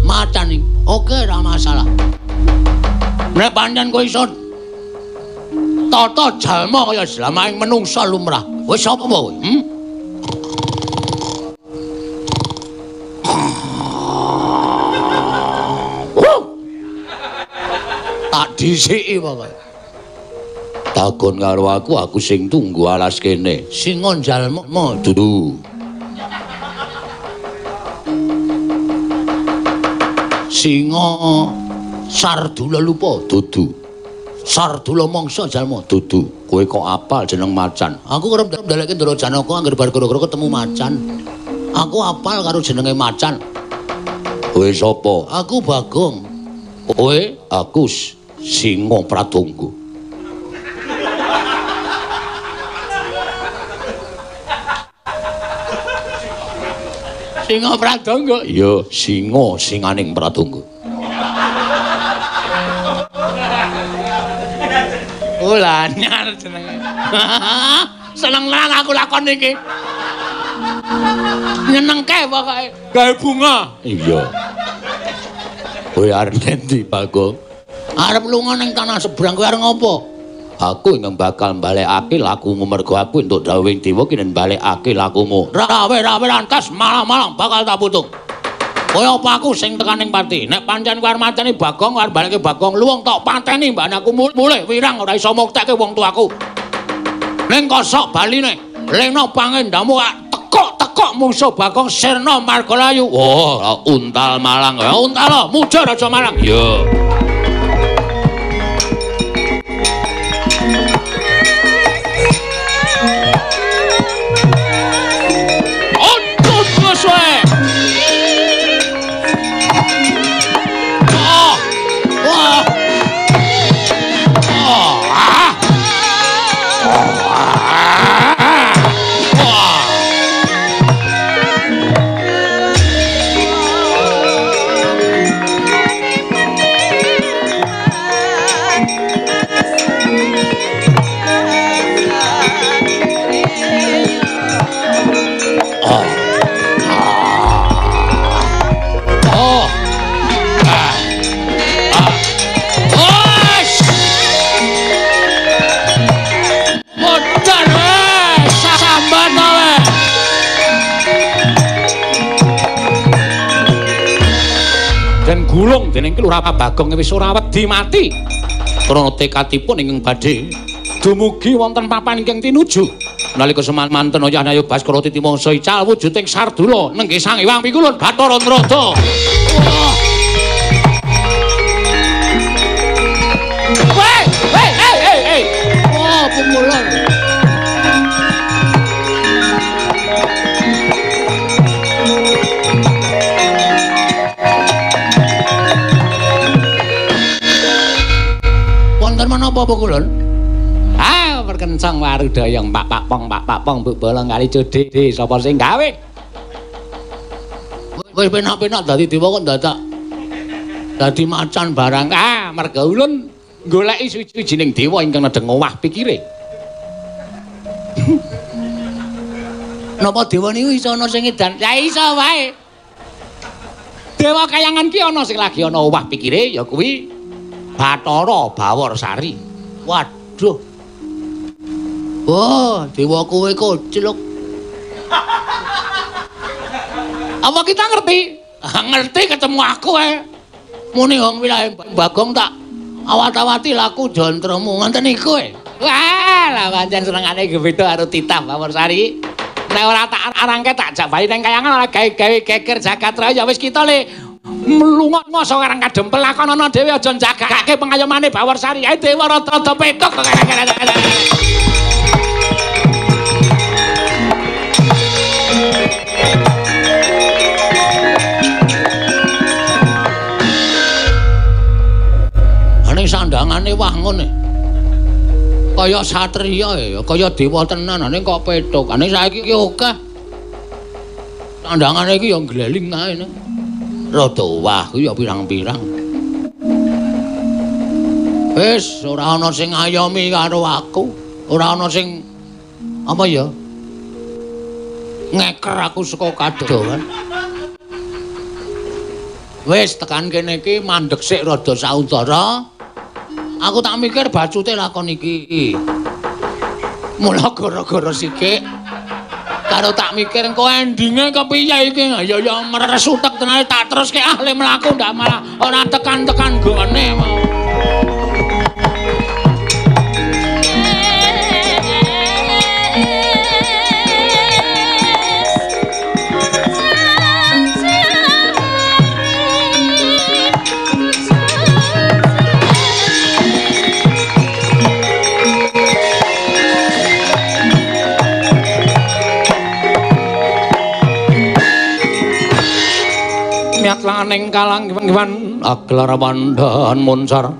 S2: Macan iki. Oke, ora masalah. Nek pancen kowe iso
S1: tata jalma kaya jlamaing menungsa lumrah. Wis sapa kowe? Tak disiki pokoke. Takon karo aku sing tunggu alas kene. Singa jalma dudu. Singa Sardula lupa dudu. Sardula mangsa jalma dudu. Kowe kok apal jeneng macan? Aku kerep ndaleke Ndara Janaka anggere bar gara-gara ketemu macan. Aku apal karo jenenge macan. Kowe sapa? Aku Bagong. Kowe? Aku Singa Pradangga. Singa Pradangga? Iya, singa singaning Pradangga. Lah anyar jenenge. Seneng tenan aku lakon iki. Nyenengke pokoke. Gawe bunga. Iya. Kowe arep endi, Bagong? Arep lunga ning tanah seberang kowe arep ngopo? Aku ingkang bakal balekake lakumu mergo aku entuk dawuhing dewa kene balekake lakumu. Rawe lantas malang-malang bakal tak putung. Kaya apa aku sing tekaning pati. Nek pancen kowe arep mateni Bagong, arep baleke Bagong luwung tok pateni mbane aku mulih wirang ora iso muktekke wong tuaku. Ning kosok baline, lena pangendamu tekok musuh Bagong sirna Margalayu. Wah, untal malang. Ya untal, mujar aja malang. Yo. Gulung dening Kelurahan Bagong wis ora wedi mati. Krana tekadipun ingkang badhe dumugi wonten papan ingkang tinuju. Nalika semanten Yanaya Baskara Titimangsa ical wujuding Sardula nenggih Sang Hyang Pikulun Bathara Nrada. Hei. Wah, pemulan. Menapa Pukulun? Perkencang warudayang Pak Pong mbok bolong kali cudhik sapa sing gawe? Wis penak-penak dadi dewa kok dadak dadi macan barang. Merga ulun goleki suwi-suwijining dewa ingkang nedeng owah pikire. Napa dewa niku iso ana sing edan? Ya iso wae. Dewa kayangan ki ana sing lagi ana owah pikire ya kuwi Bathara Bawarsari. Waduh. Wah, dewa kowe koclok. Apa kita ngerti? Ngerti ketemu aku muni wong wilayah Bagong tak awat-awati laku jantramu ngoten niku Wah, lah pancen senengane gebeda karo titah Bawarsari. Nek ora tak arangke tak jak bali nang kayangan ora gawe-gawe geger jagat raya wis kita le mlunga saka karang kadempel lakonana dhewe aja njagake pengayomane Bawarsari. Ae dewa rada-rada petuk. Ane sandangane wah ngene. Kaya satriya ya, kaya dewa tenan ane kok petuk. Ane saiki ki akeh. Sandangane iki ya gleling ae ning. Rada wah ya pirang-pirang. Wis ora ana sing ngayomi karo aku, ora ana sing apa ya? Ngeker aku saka kadohan. Wis tekan kene iki mandhek sik rada saudara. Aku tak mikir bacute lakon iki. Mula gara-gara sikik karo tak mikir engko endinge kepiye iki. Ya meres utek tenan tak teruske ahli mlaku ndak malah ora tekan-tekan gone mau.
S2: Laning kalang giwan aglar wandan monsar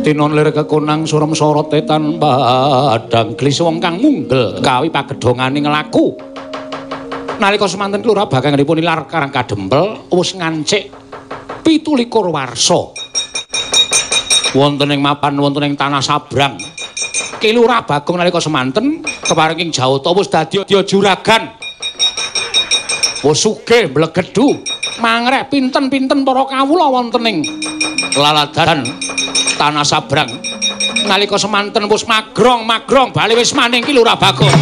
S2: tinon lir kekunang surem sorote tanpa padang glis wong kang munggel kawi pagedhongane nglaku nalika semanten kelurahan bagangipun ilar karang kadempel wis ngancik 17 warsa wonten ing mapan wonten ing tanah sabrang kelurahan Bagong nalika semanten keparing ing jawata wis dadi juragan wis sugih mblegedhu mangrek pinten-pinten para kawula wonten ing laladan tanah sabrang nalika semanten wis magrong bali wis maning ki Lurah Bagong.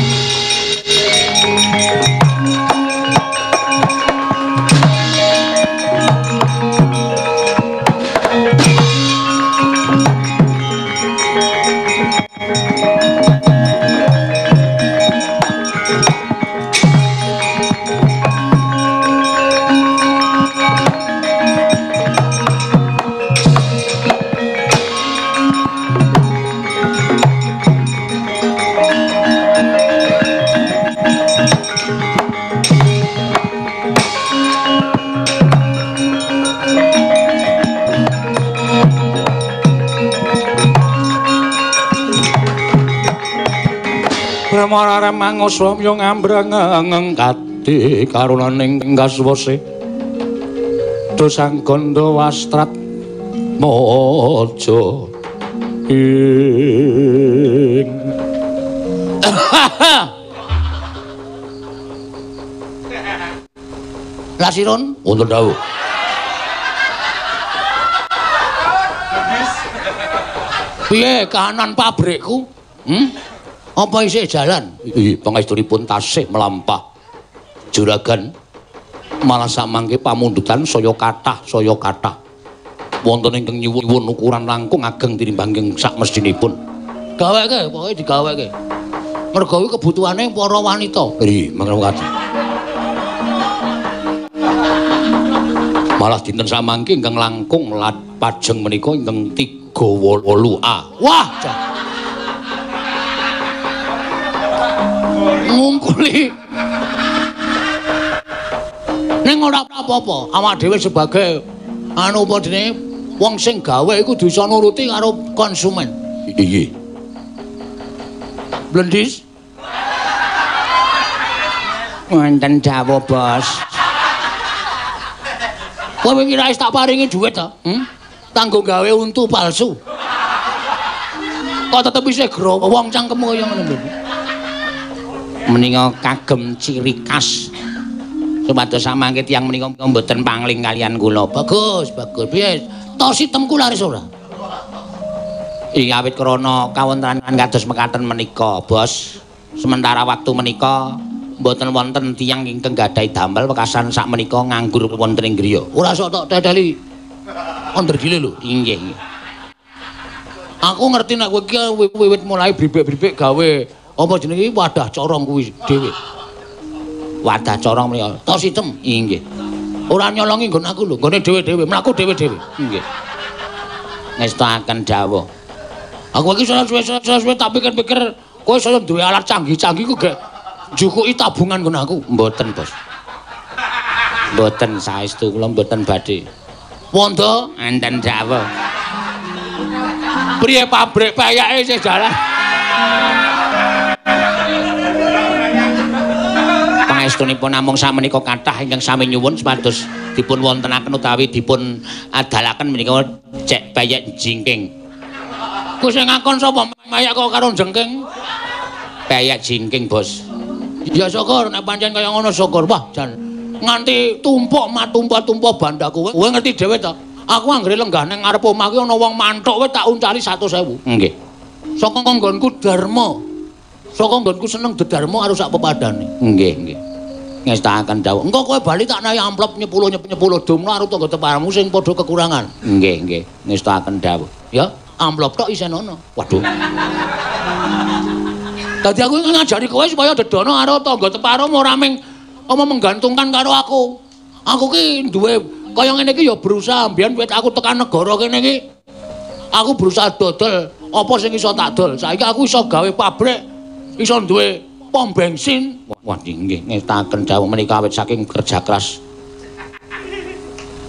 S2: Mararem mangoswamya ngambrang ngengkati karunaning gaswase dosang gondo wastrat mojo ing
S1: Lasiron
S2: wonten dawuh
S1: piye kahanan pabrikku apa isih jalan?
S2: Iya, pangestunipun tasih melampah. Juragan malah samangke pamundutan saya kathah. Wonten ingkang nyuwun ukuran langkung ageng tinimbang sak mestinipun.
S1: Gaweke, pokoke digaweke. Mergo kuwi kebutuhane para wanita.
S2: Iya, mangkati. Malah dinten samangke ingkang langkung pajeng menika ingkang 38A.
S1: Wah, ngungkuli ning ora apa-apa awak dhewe sebagai anu apa dene wong sing gawe iku bisa nuruti karo konsumen.
S2: Iya
S1: Blendis
S3: wonten dawuh bos
S1: kowe wingi ra tak paringi dhuwit ta kanggo gawe untu palsu kok tetep isih gro wong cangkemmu kaya ngono
S3: menika kagem ciri khas supados samangke tiyang menika mboten pangling kalian kula.
S1: Bagus. Piye? Tos itemku laris ora?
S3: Iya awit krana kawontenan kados mekaten menika, Bos. Sementara waktu menika mboten wonten tiyang ingkang gadhahi damel wekasan sak menika nganggur wonten ing griya.
S1: Ora sok tok dadali onderdile lho.
S3: Inggih.
S1: Aku ngerti nek kowe iki wiwit mulai bribek-bribek gawe apa jenenge wadah corong kuwi dhewe.
S3: Wadah corong menika
S1: tos item.
S3: Inggih.
S1: Ora nyolongi nggon aku lho, nggone dhewe-dhewe, mlaku dhewe-dhewe.
S3: Nggih. Ngestakaken dawuh.
S1: Aku iki suwe tak pikir-pikir kowe saya duwe alat canggih-canggih ku gek njukuki tabungan nggon aku.
S3: Mboten, Bos. Mboten saestu kula mboten badhe.
S1: Wondo
S3: enten dawuh.
S1: Priye pabrik payake isih jalan?
S3: Pangestunipun namung samenika kathah ingkang sami nyuwun supados dipun wontenaken utawi dipun adalaken menika cek payek jingking.
S1: Ku sing ngakon sapa mayak kok karo jengking?
S3: Payek jingking, Bos.
S1: Ya syukur nek pancen kaya ngono syukur. Wah, jan nganti tumpuk bandaku. Kowe ngerti dhewe to? Aku anggere lenggah ning ngarep omah ki ana wong mantuk wis tak uncali 100.000.
S3: Nggih.
S1: Saka nggonku Darma. Saka nggonku seneng dedarma karo sak pepadane.
S3: Nggih, nggih. Ngestakaken dawuh.
S1: Engko kowe bali tak nahi amplop nyepuluh domno karo tangga teparamu sing padha kekurangan.
S3: Nggih, nggih. Ngestakaken dawuh.
S1: Ya, amplop tok isih ana.
S3: Waduh.
S1: Dadi aku ngajari kowe supaya dedono karo tangga teparamu ora mung menggantungkan karo aku. Aku ki duwe kaya ngene iki ya berusaha mbiyen wit aku tekan negara kene iki. Aku berusaha dodol apa sing iso tak dol. Saiki aku iso gawe pabrik, iso duwe pom bensin.
S3: Wah, nggih, ngestaken dawuh menika awit saking kerja keras.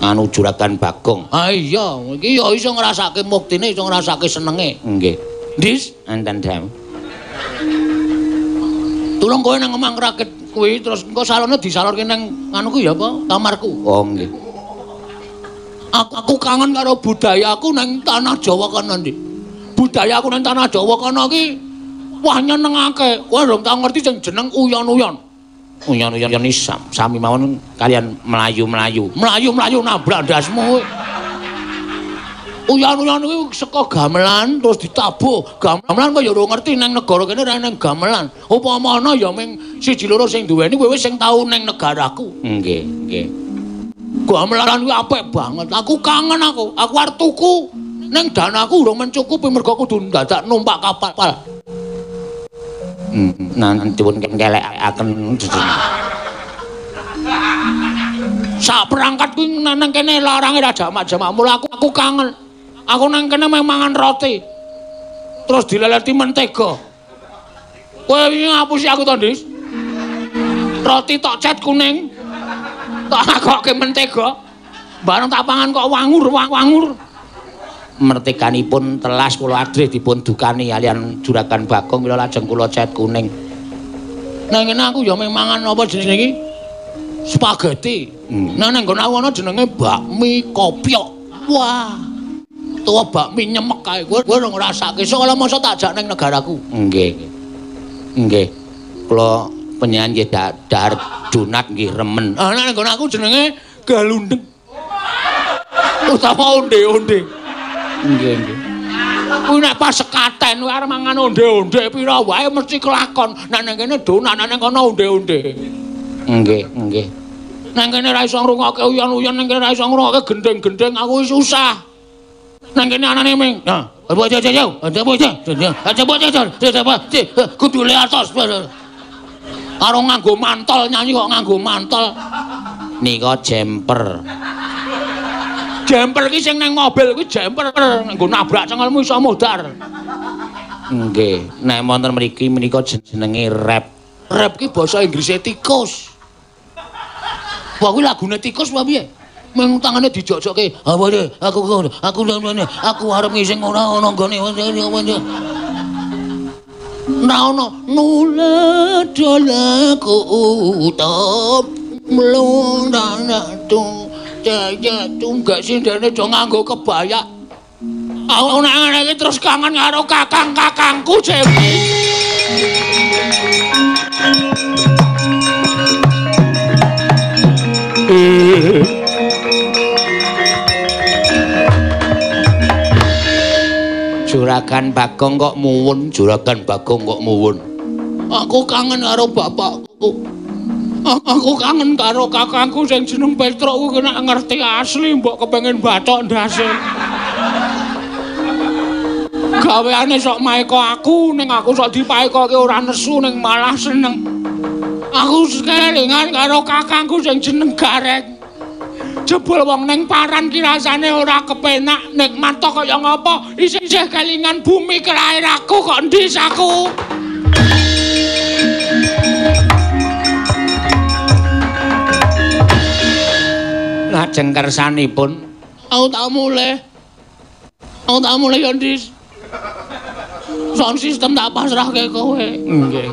S3: Anu Juragan Bagong.
S1: Ah iya, iki ya iso ngrasake muktine, iso ngrasake senenge.
S3: Nggih.
S1: Dis,
S3: Enten dawuh.
S1: tulung kowe nang omah ngrakit kuwi terus engko salone disalurke nang anuku ya apa? Kamarku.
S3: Oh, nggih.
S1: Aku kangen karo budayaku nang tanah Jawa kana, Dik. Budayaku nang tanah Jawa kana ki wah nyenengake. Kowe durung tau ngerti sing jeneng uyon-uyon.
S3: Uyon-uyon sami mawon kalian melayu-melayu.
S1: Melayu-melayu nabrak ndasmu. Uyon-uyon kuwi saka gamelan terus ditabuh. Gamelan kok ya ora ngerti nang negara kene ra nang gamelan. Upama ana ya ming siji loro sing duweni kowe wis sing tau nang negaraku.
S3: Nggih, nggih.
S1: Gamelan kuwi apik banget. Aku kangen aku. Aku arep tuku ning danaku urung mencukupi mergo kudu dadak numpak kapal.
S3: Nanti pun kelekaken
S1: sak perangkat kuwi nang kene larange ra jamak-jamak. Mula aku kangen. Aku nang kene mangan roti. Terus dileleti mentega. Kowe iki ngapusi aku to, Dis? Roti tok cet kuning. Tak agokke mentega. Bareng tak pangan kok wangur.
S3: Mertekanipun telas kula adrih dipun dukani kalian Juragan Bagong mila lajeng kula cet kuning.
S1: Nang kene aku ya mangan apa jenenge iki? Spaghetti. Nang nggon aku ana jenenge bakmi kopiok. Wah. Tuwa bakmi nyemek kae. Kowe ora ngrasake. Sok kala masa tak jak ning negaraku.
S3: Nggih. Nggih. Kula penyanyi dahar donat nggih remen.
S1: Ah nang nggon aku jenenge galundeng. Utawa onde-onde.
S3: Nggih, nggih.
S1: Kuwi nek pas sekaten kuwi arep mangan onde-onde pira wae mesti kelakon. Nek nang kene donat, nek nang kono onde-onde.
S3: Nggih, nggih.
S1: Nang kene ra iso ngrungokke uyon-uyon, nang kene ra iso ngrungokke gendeng-gendeng, aku wis susah. Nang kene anane ming. Nah, apa aja jauh. Ada apa aja? Ada apa? Kudu le atos. Karo nganggo mantol nyanyi kok nganggo mantol.
S3: Nika jemper.
S1: Jemper ki sing nang mobil kuwi jemper. Nggo nabrak cengelmu iso modar.
S3: Nggih, nek wonten mriki menika jenenge rap.
S1: Rap ki basa Inggrise tikus. Wah kuwi lagune tikus apa piye? Mung tangane dijok-jokke. Apa de? Aku arep ngising ora ana nggone. Ora ana nuladalaku utop mlondanatung jaya tunggak sindene aja nganggo kebaya. Aku nek ngene iki terus kangen karo kakang-kakangku Cepi.
S3: Juragan Bagong kok muwun, Juragan Bagong kok muwun.
S1: Aku kangen karo bapakku. Aku kangen karo kakangku sing jeneng Petruk kuwi nek ngerti asli mbok kepengin bathok ndase. Gaweane sok maeka aku ning aku sok dipaekake ora nesu ning malah seneng. Aku kelingan karo kakangku sing jeneng Gareng. Jebul wong ning paran ki rasane ora kepenak, nikmat to kaya ngapa isih kelingan bumi kelair aku kok ndis aku.
S3: Lajeng kersanipun
S1: Aku tak mulih ya ndis. Sound system tak pasrahke kowe.
S3: nggih.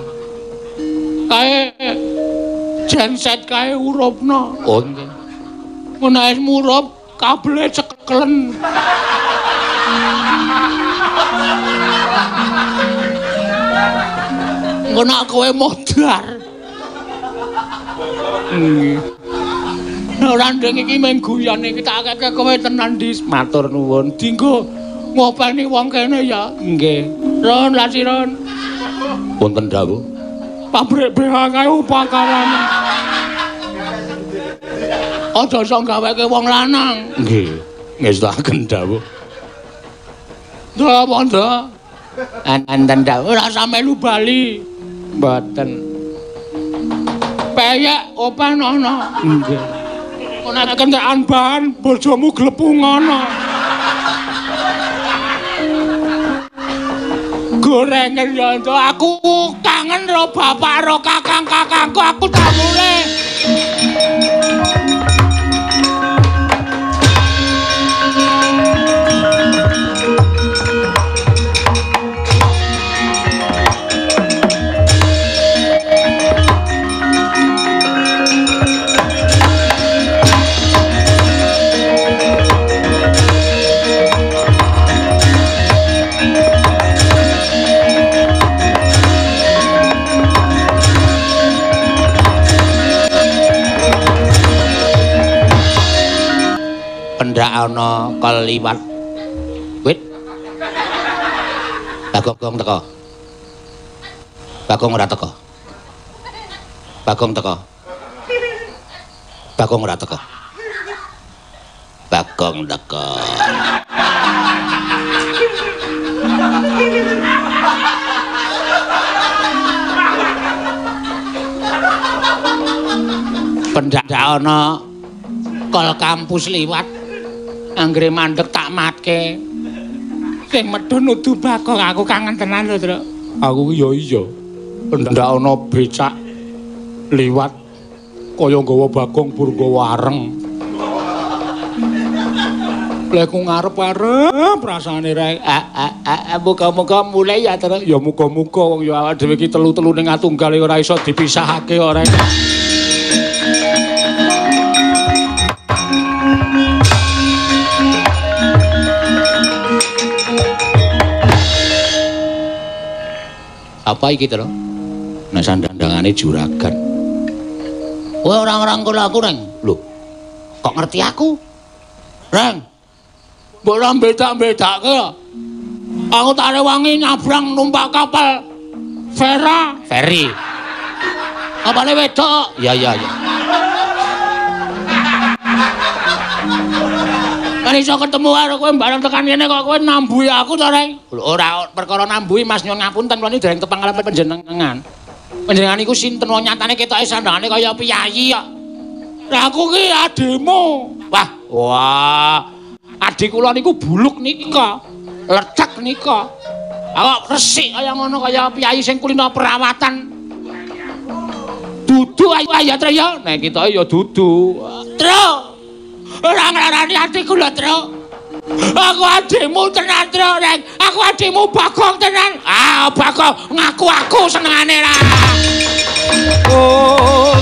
S1: Kae genset kae urupno.
S3: Oh nggih.
S1: Menawa murup kabele cekelen. Engko nek kowe modar. Ora ndeng iki mung guyon iki tak akeh kowe tenan Dis. Matur nuwun. Dinggo ngopeni wong kene ya. Nggih. Ron lasiron.
S2: Wonten dawuh.
S1: Pabrik BH kae upakarane. Aja iso gaweke wong lanang.
S2: Nggih. Ngestaken dawuh.
S1: Ndak pondho. Enten dawuh ora samelu bali. Mboten. Peyek open ana. Nggih. Nek kentekan bahan bojomu glepungono. Gorengan ya entuk aku kangen karo bapak karo kakang-kakangku aku tamune.
S3: Pendak ana keliwat. Wit. Bagong teko. Bagong ora teko. Bagong teko. Bagong ora teko. Bagong teko. Pendak ana kol kampus liwat. Anggere mandek tak matke. Sing medhun nudu Bagong aku kangen tenan lho, Tru.
S2: Aku ya iya. Ndak ana becak liwat kaya nggawa Bagong purga wareng. Lek ku ngarep-arep rasane rek.
S3: Muga-muga mulai ya, Tru.
S2: Ya muga-muga wong ya awake dhewe iki telu-telu ning atunggal ora iso dipisahake ora.
S3: Apa iki to?
S2: Nek sandandangane juragan.
S1: Kowe ora ngrangkul aku, Reng.
S3: Lho. Kok ngerti aku?
S1: Reng. Mbok ora bedak-bedake. Aku tak rewangi nyabrang numpak kapal
S3: Ferry.
S1: Kapale wedok.
S3: Ya.
S1: Kan iso ketemu karo kowe bareng tekan kene kok kowe nambuhi aku to, Reng?
S3: Ora perkara nambuhi Mas nyuwun ngapunten kula niki dereng tepang kalepan panjenengan. Panjenengan niku sinten wong nyatane ketoke sandangane kaya piyayi kok.
S1: Lah aku ki adikmu.
S3: Wah. Adik kula niku buluk nika. Lecek nika. Kok resik kaya ngono kaya piyayi sing kulino perawatan. Dudu ayo Tru ya. Nek ketoke ya dudu.
S1: Tru. Ora nglarani adikku lho, Tru. Aku adikmu tenan, Tru, Reng. Aku adikmu Bagong tenan.
S3: Bagong ngaku aku senengane ra.
S2: Oh.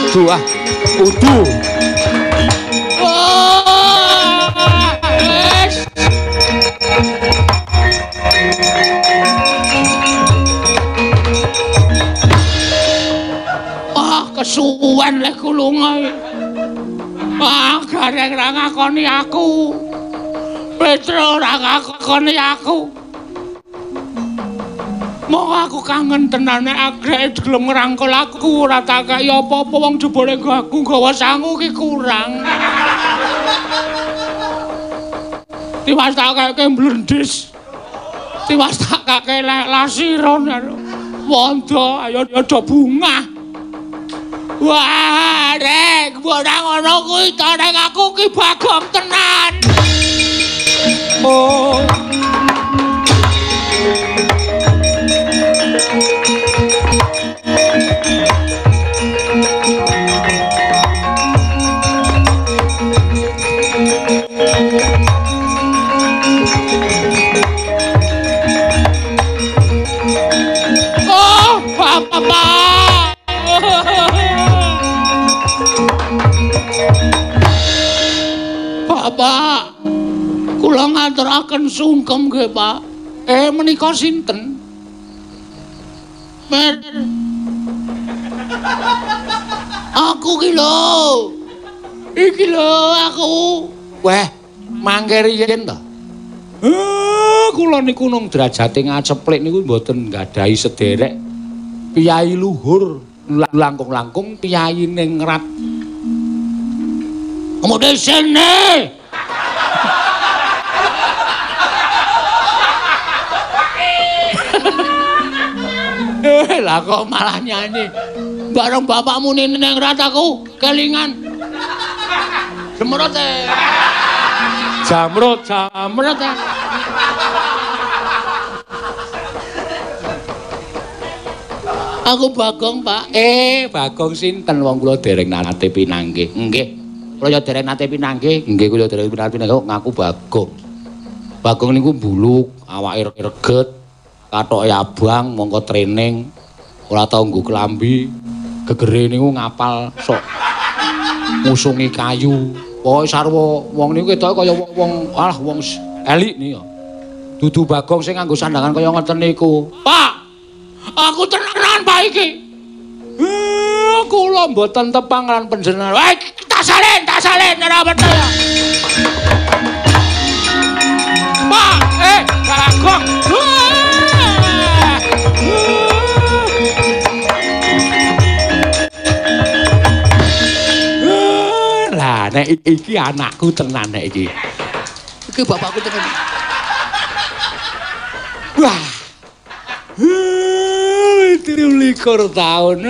S2: Duh, kudu.
S1: Kesuwen lek kulunga. Gareng ra ngakoni aku. Petro ra ngakoni aku. Mong aku kangen tenane agrek gelem ngrangkul aku ora tak kaya apa-apa wong jebule aku gawa sangu ki kurang. Tiwas tak kake mblendis. Tiwas tak kake lasiron. Wondo ayo do bunga. Wah, Rek, ora ngono kuwi to, Rek, aku ki Bagong tenan.
S2: Oh.
S1: Oh, Papa. Bapak, kula ngaturaken sungkem nggih, Pak. Menika sinten? Aku ki lho. Iki lho aku.
S2: Weh, mangke riyen to. Kula niku nung derajate ngaceplik niku mboten nggadahi sederek piyai luhur langkung-langkung piyai ningrat.
S1: Kemudian sini. Lah kok malah nyanyi. Bareng bapakmu ningrat aku kelingan. Semrot
S2: Jamrut.
S1: Aku Bagong, Pak.
S2: Bagong sinten wong kula dereng nate pinanggih. Nggih. Kula ya dereng nate pinanggih. Nggih kula dereng nate pinanggih ngaku Bagong. Bagong niku buluk, awake reget, kathoke abang, mongko training, ora tau nggo klambi. Gegere niku ngapal sok ngusungi kayu. Pokoke sarwa wong niku ketoke kaya wong elik nika. Dudu Bagong sing nganggo sandangan kaya ngoten niku.
S1: Pak, aku tenanan Pak iki.
S2: Kula mboten tepang lan panjenengan.
S1: Wah, tak salin ora percaya. Pak,
S2: Bagong. Lah nek iki anakku tenan nek iki.
S1: Iki bapakku tenan.
S2: Wah. 23 tahun.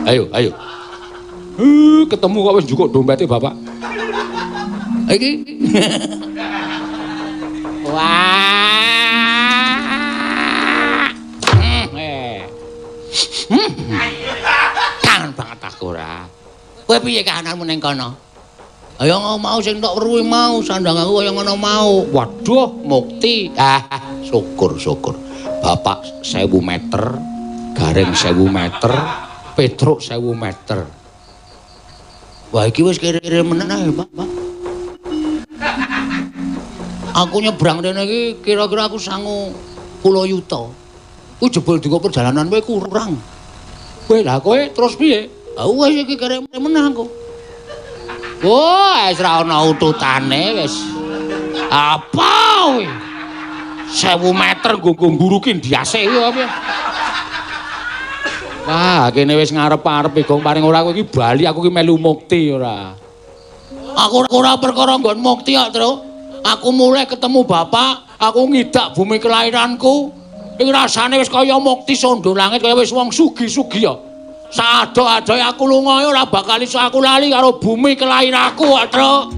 S2: Ayo. Ketemu kok wis njukuk dompete bapak.
S1: Iki.
S2: Wah.
S1: Kangen banget aku ora. Kowe piye kahananmu ning kono? Ayo mau sing tok weruh mau sandanganku kaya ngono mau.
S2: Waduh, mukti. Syukur. Bapak 1000 meter, Gareng 1000 meter, Petruk 1000 meter.
S1: Wah iki wis kere-kere menen ae, Pak. Aku nyebrang rene iki kira-kira aku sangu 10 yuta. Ku jebul diko perjalanan wae kurang.
S2: Kowe lah kowe terus piye?
S1: Wis iki kere menang aku.
S2: Wah, wis ra ana ututane wis.
S1: Apa kowe?
S2: 1000 meter nggo mburuki ndiase iki apa? Wah, kene wis ngarep-arep gong paring ora kowe iki bali aku iki melu mukti ora.
S1: Aku ora perkara nggon mukti kok, Tru. Aku mulai ketemu bapak, aku ngidak bumi kelahiranku. Iki rasane wis kaya mukti sondo langit kaya wis wong sugih-sugih ya. Saado-adoe aku lunga ora bakal iso aku lali karo bumi kelahiranku, Tru.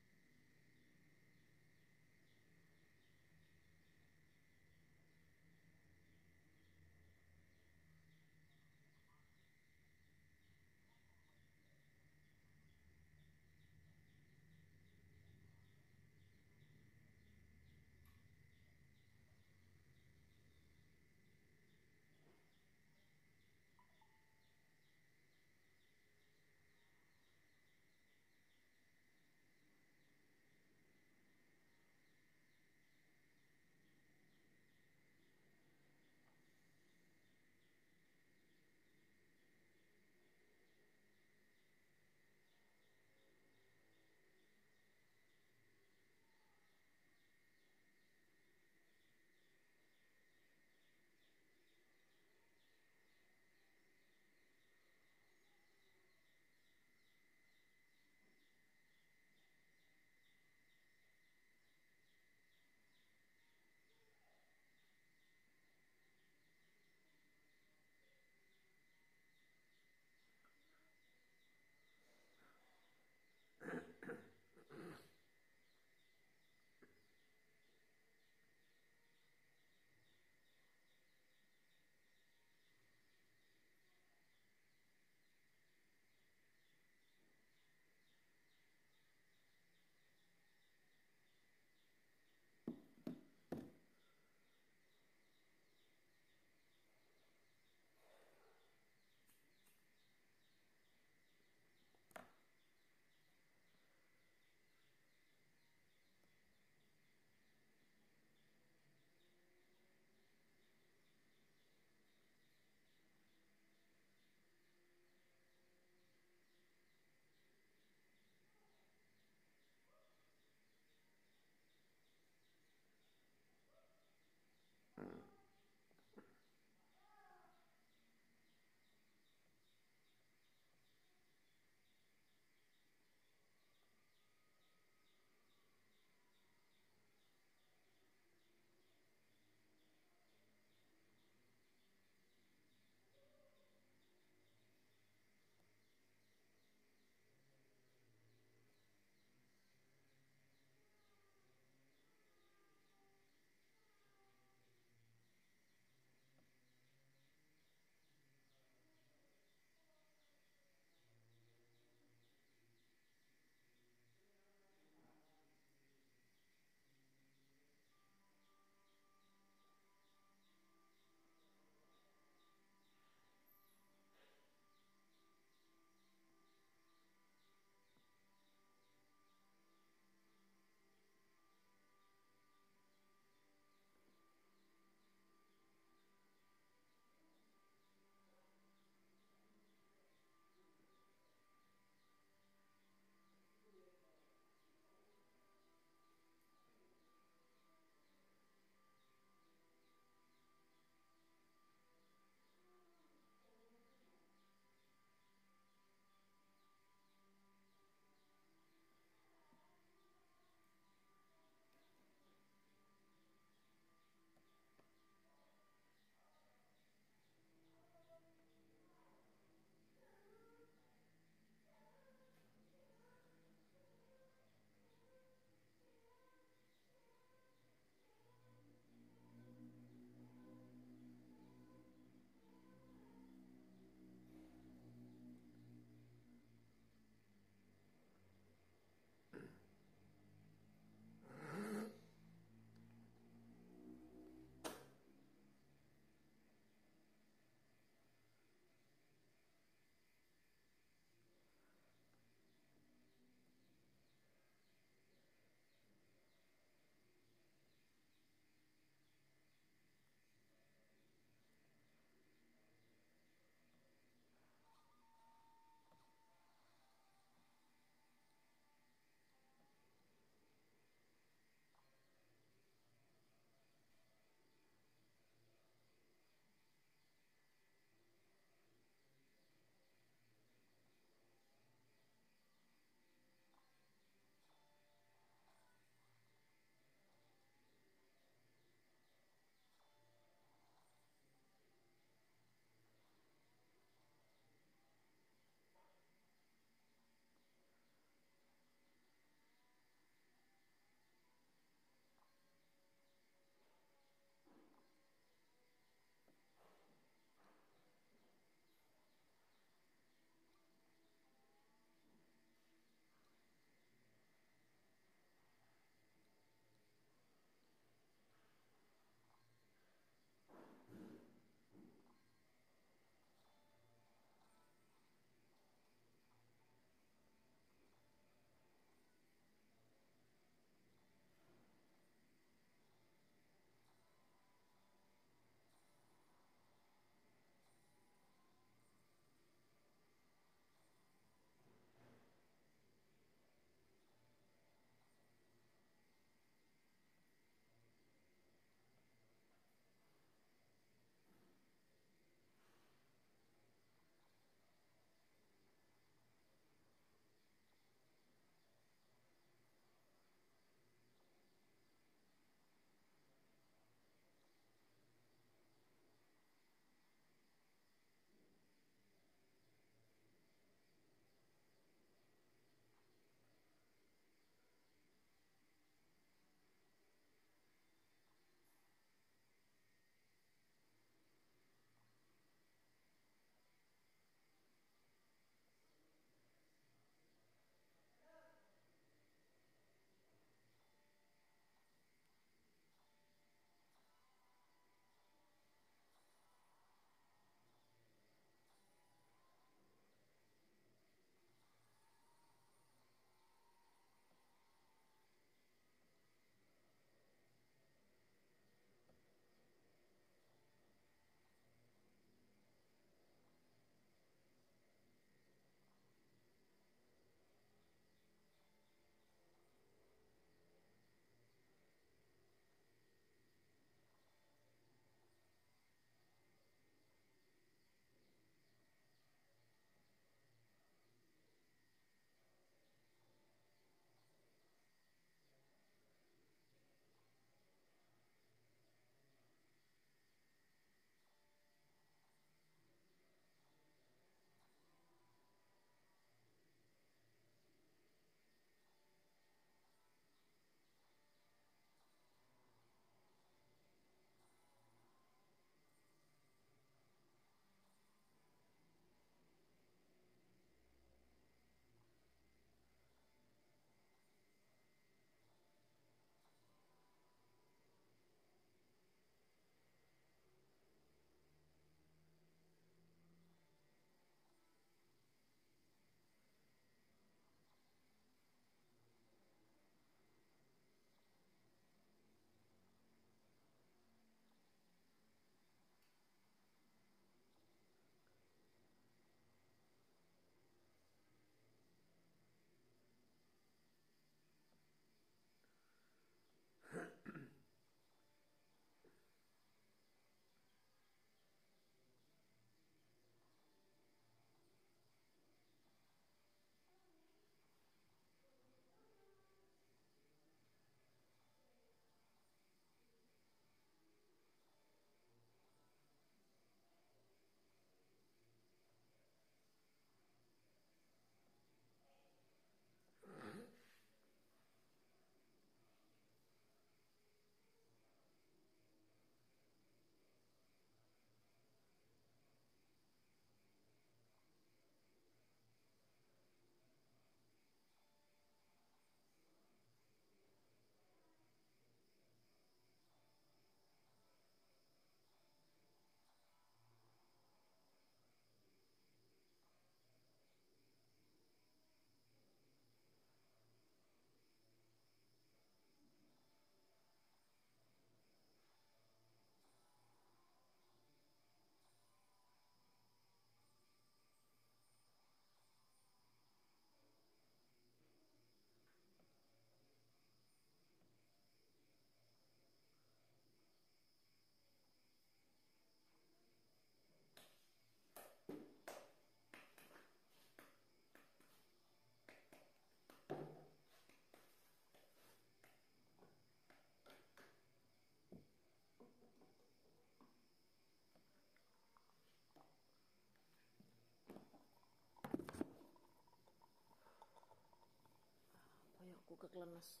S4: Aku keklenes.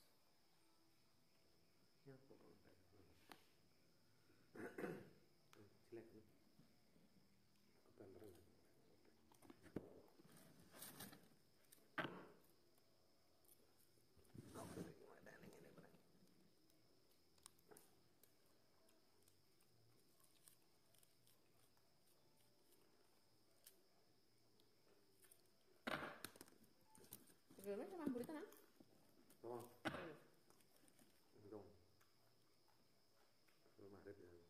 S5: Ya kok. Jelek. Kebanteran.
S4: Gimana sama buri tenan?
S5: Oh. Untung. Belum ada ya.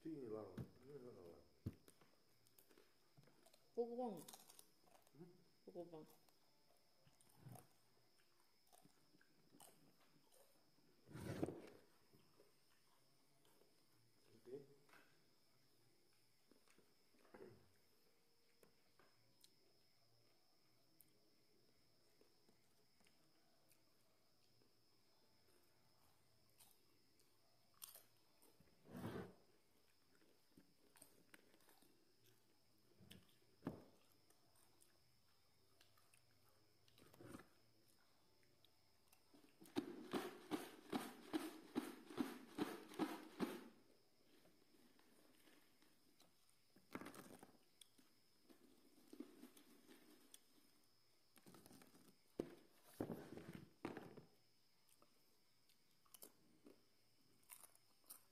S5: Ini lah.
S4: Pukung. Pukung.
S5: Oke.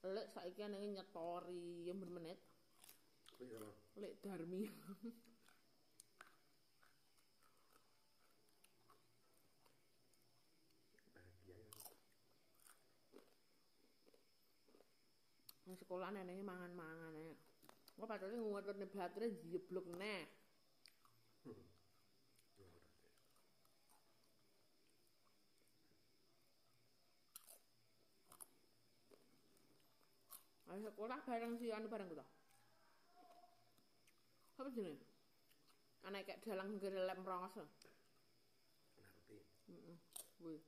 S4: Lek saiki ana nyetori ya menit.
S5: Iya.
S4: Lek Darmi.
S5: Bahagia ya.
S4: Nang sekolah neneknya mangan-mangan ae. Kok padahal nguwetne baterai jeblok neh.
S5: Ya udah deh.
S4: Ayo sekolah bareng si anu bareng to. Apa jenenge? Anak kayak dalang nggere lem rongos.
S5: Ngerti.
S4: Heeh. Kuwi.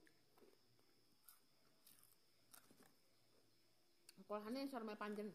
S4: Sekolahane sarme panjen.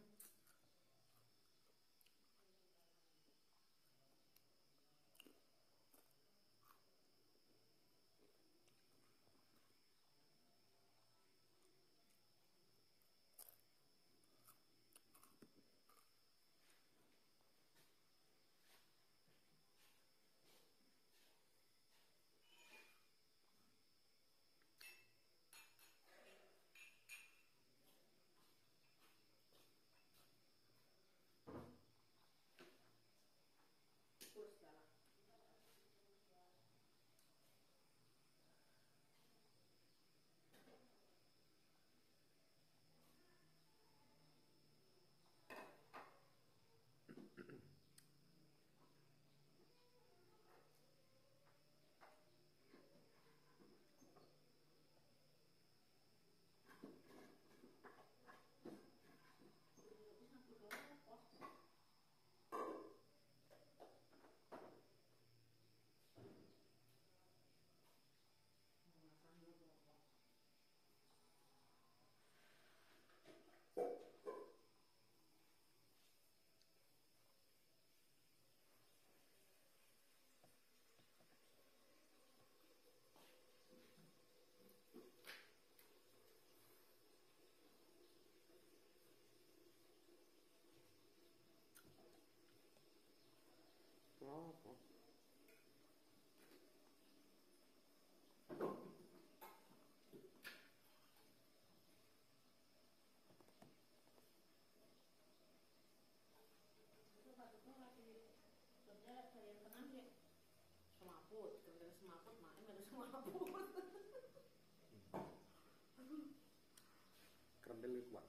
S4: semaput, gara-gara semaput, main ada semaput.
S5: Kerendel kuat.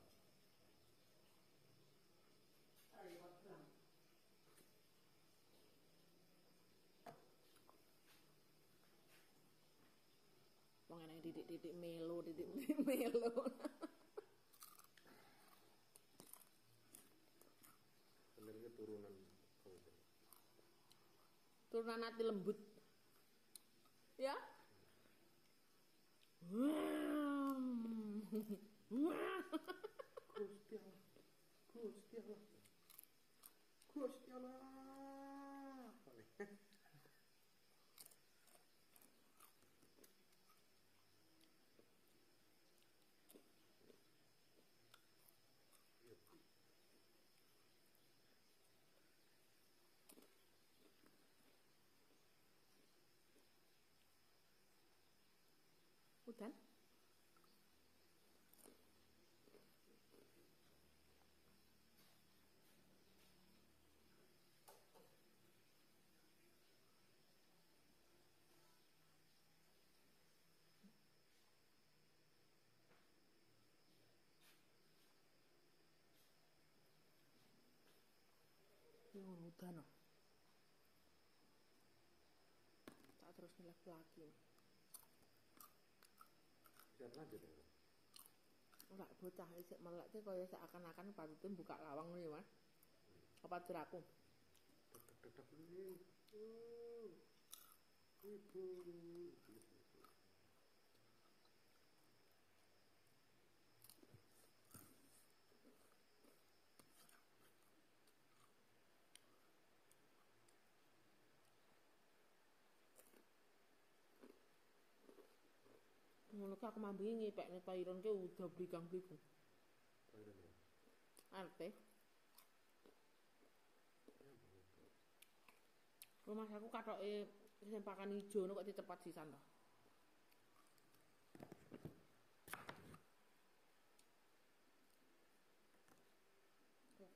S4: Wong enake didik-didik melo, didik-didik melo.
S5: Kerendel turunan
S4: Turunan hati lembut. Ya?
S5: Gusti Allah. Gusti Allah. Gusti Allah.
S4: Udan? Yo, udan. Tak terus nilai lagi.
S5: Bisa lanjut ya.
S4: Ora bocah isik melek ki kaya seakan-akan patute buka lawang ngene, Mas. Apa jeraku?
S5: Tek-tek ini. Ibu.
S4: Ngono ki aku mambengi ngipekne pairon ki udah bligang-bligung.
S5: Pairon ya.
S4: Arte. Rumah aku katoke sempakan ijo kok dicepat sisan to. Oke.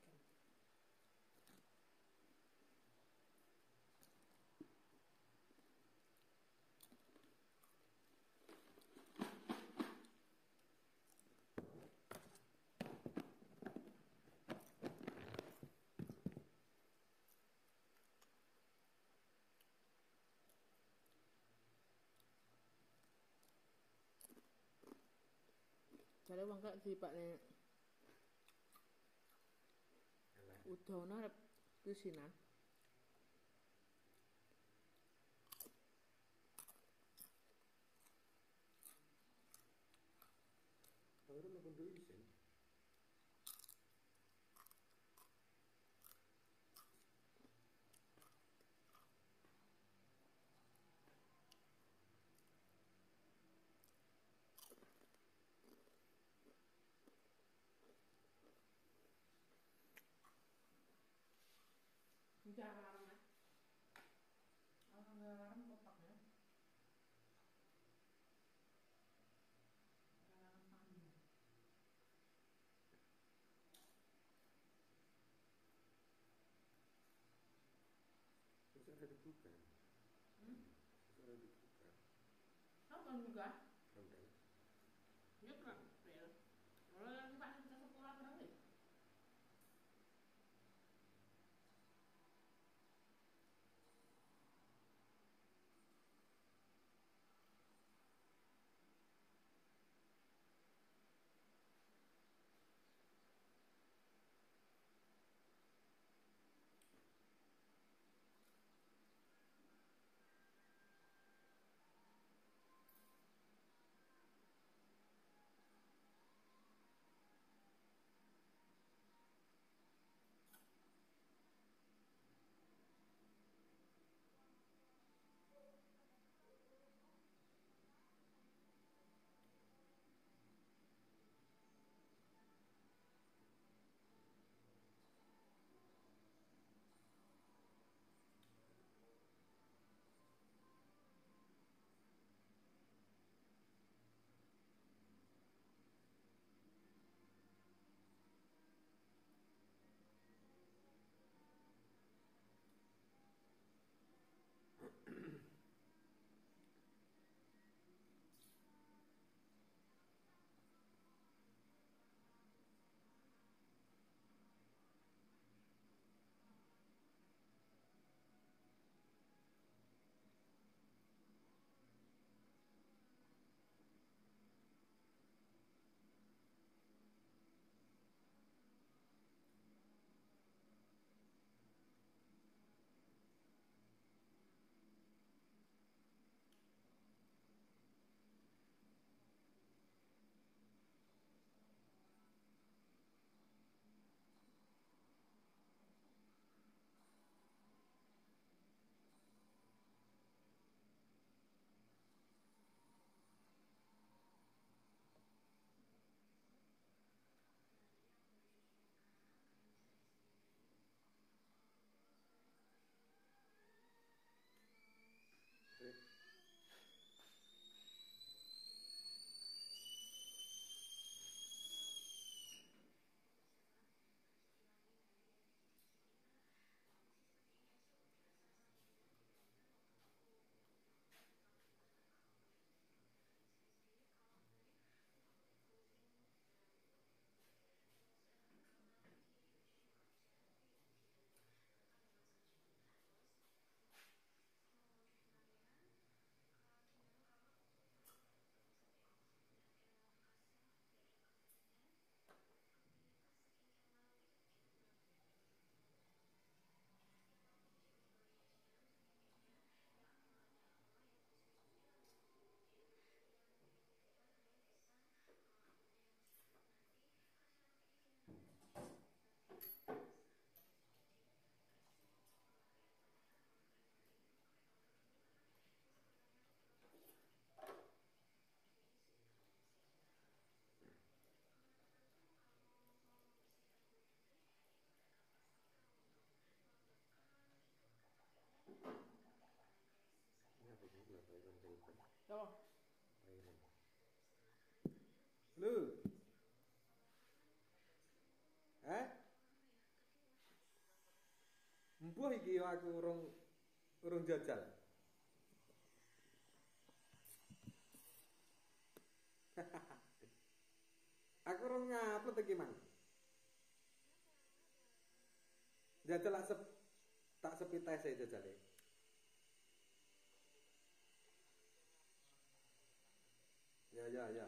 S4: Jare wong kok dipakne udana arep pisinan.
S5: Pairon apa dulu isin?
S4: Jangan alarm. Alarm kotak ya. Alarm pagi.
S5: Bisa ada dibuka. Bisa ada dibuka.
S4: Nonton juga.
S5: Kerendel.
S4: Ya kan, Pel. Kalau lagi Pak kita sekolah berapa? Yo.
S5: Lho. Mbuh iki aku urung jajal. Aku urung ngupload iki, Mang. Jajal tak sepi tes e jajale. Ya.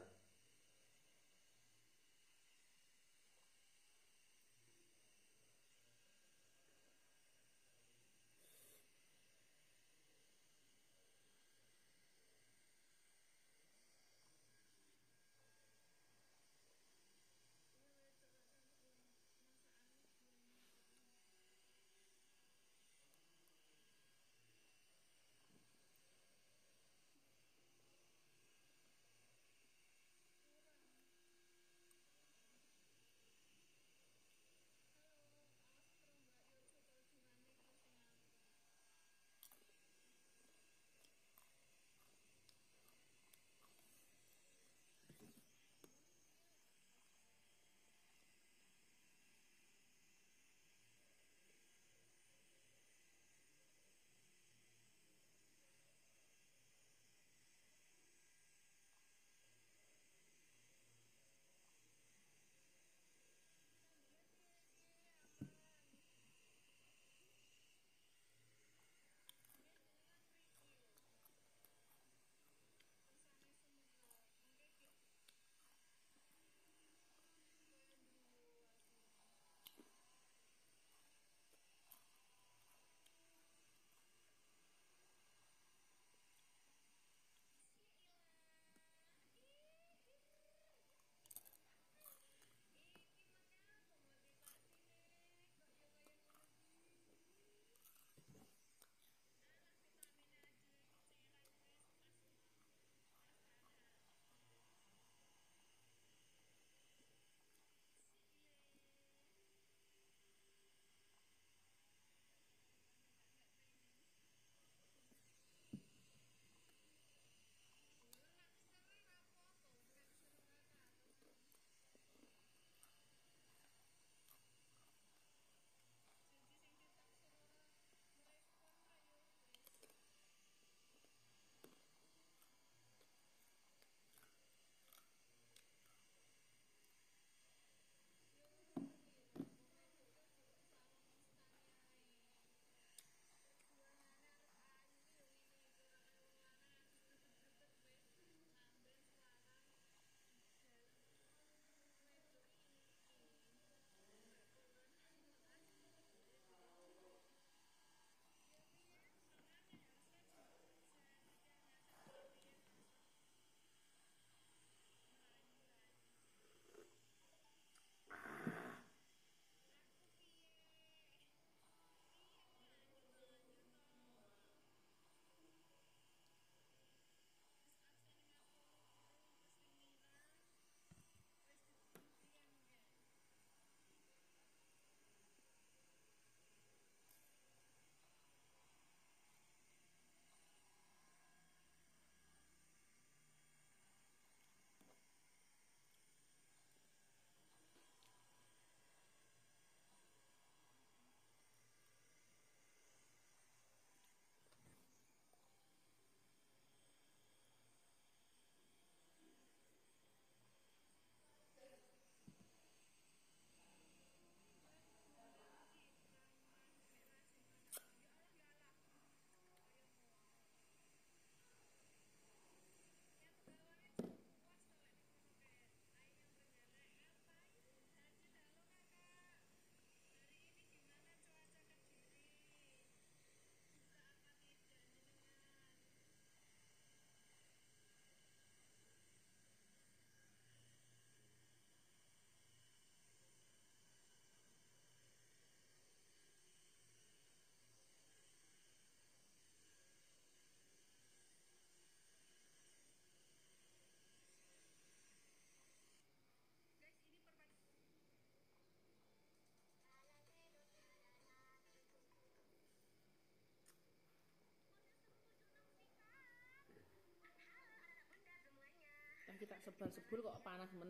S4: sebal-sebul kok panas men.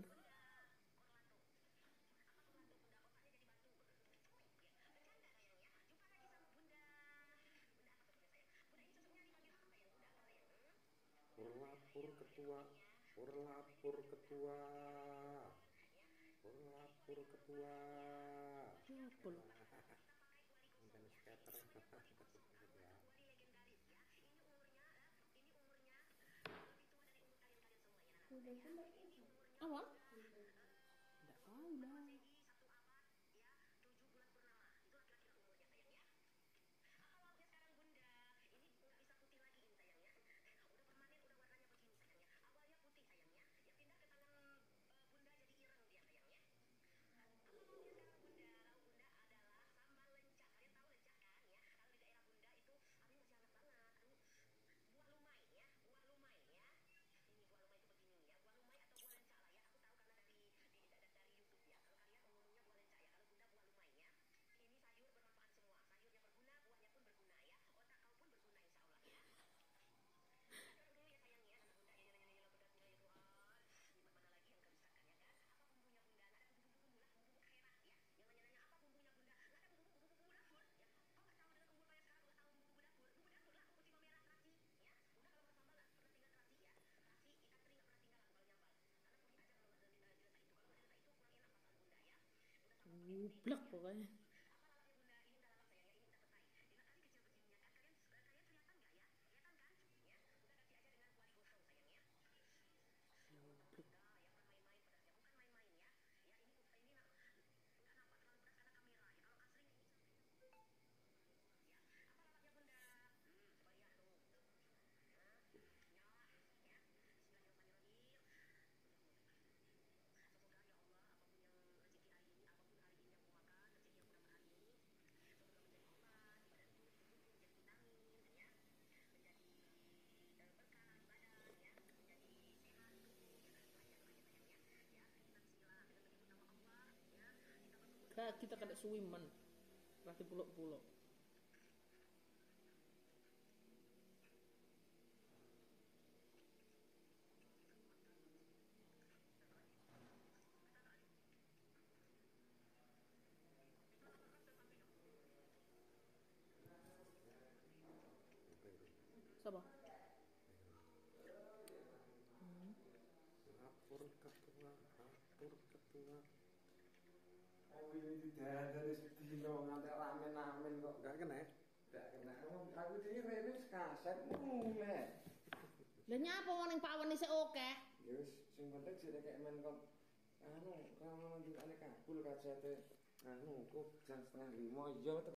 S5: Lapor ketua, lapor ketua, lapor ketua.
S4: Apa lho?
S5: Bukan skater.
S4: Apa? Enggak tahu lah. Blek pokoknya. Kita kena suwiman lagi pulau-pulau. Siapa?
S5: Lapor ketua, lapor ketua. Oh ini dari sedino ngantek ramen kok gak kena? Gak kena. Aku iki rene kaset mulai.
S4: Lah nyapa wong ning pawon isih akeh?
S5: Ya wis sing penting jare kek men kok anu ra ngono ndukane kabul kajate anu kok jam 4:30 ya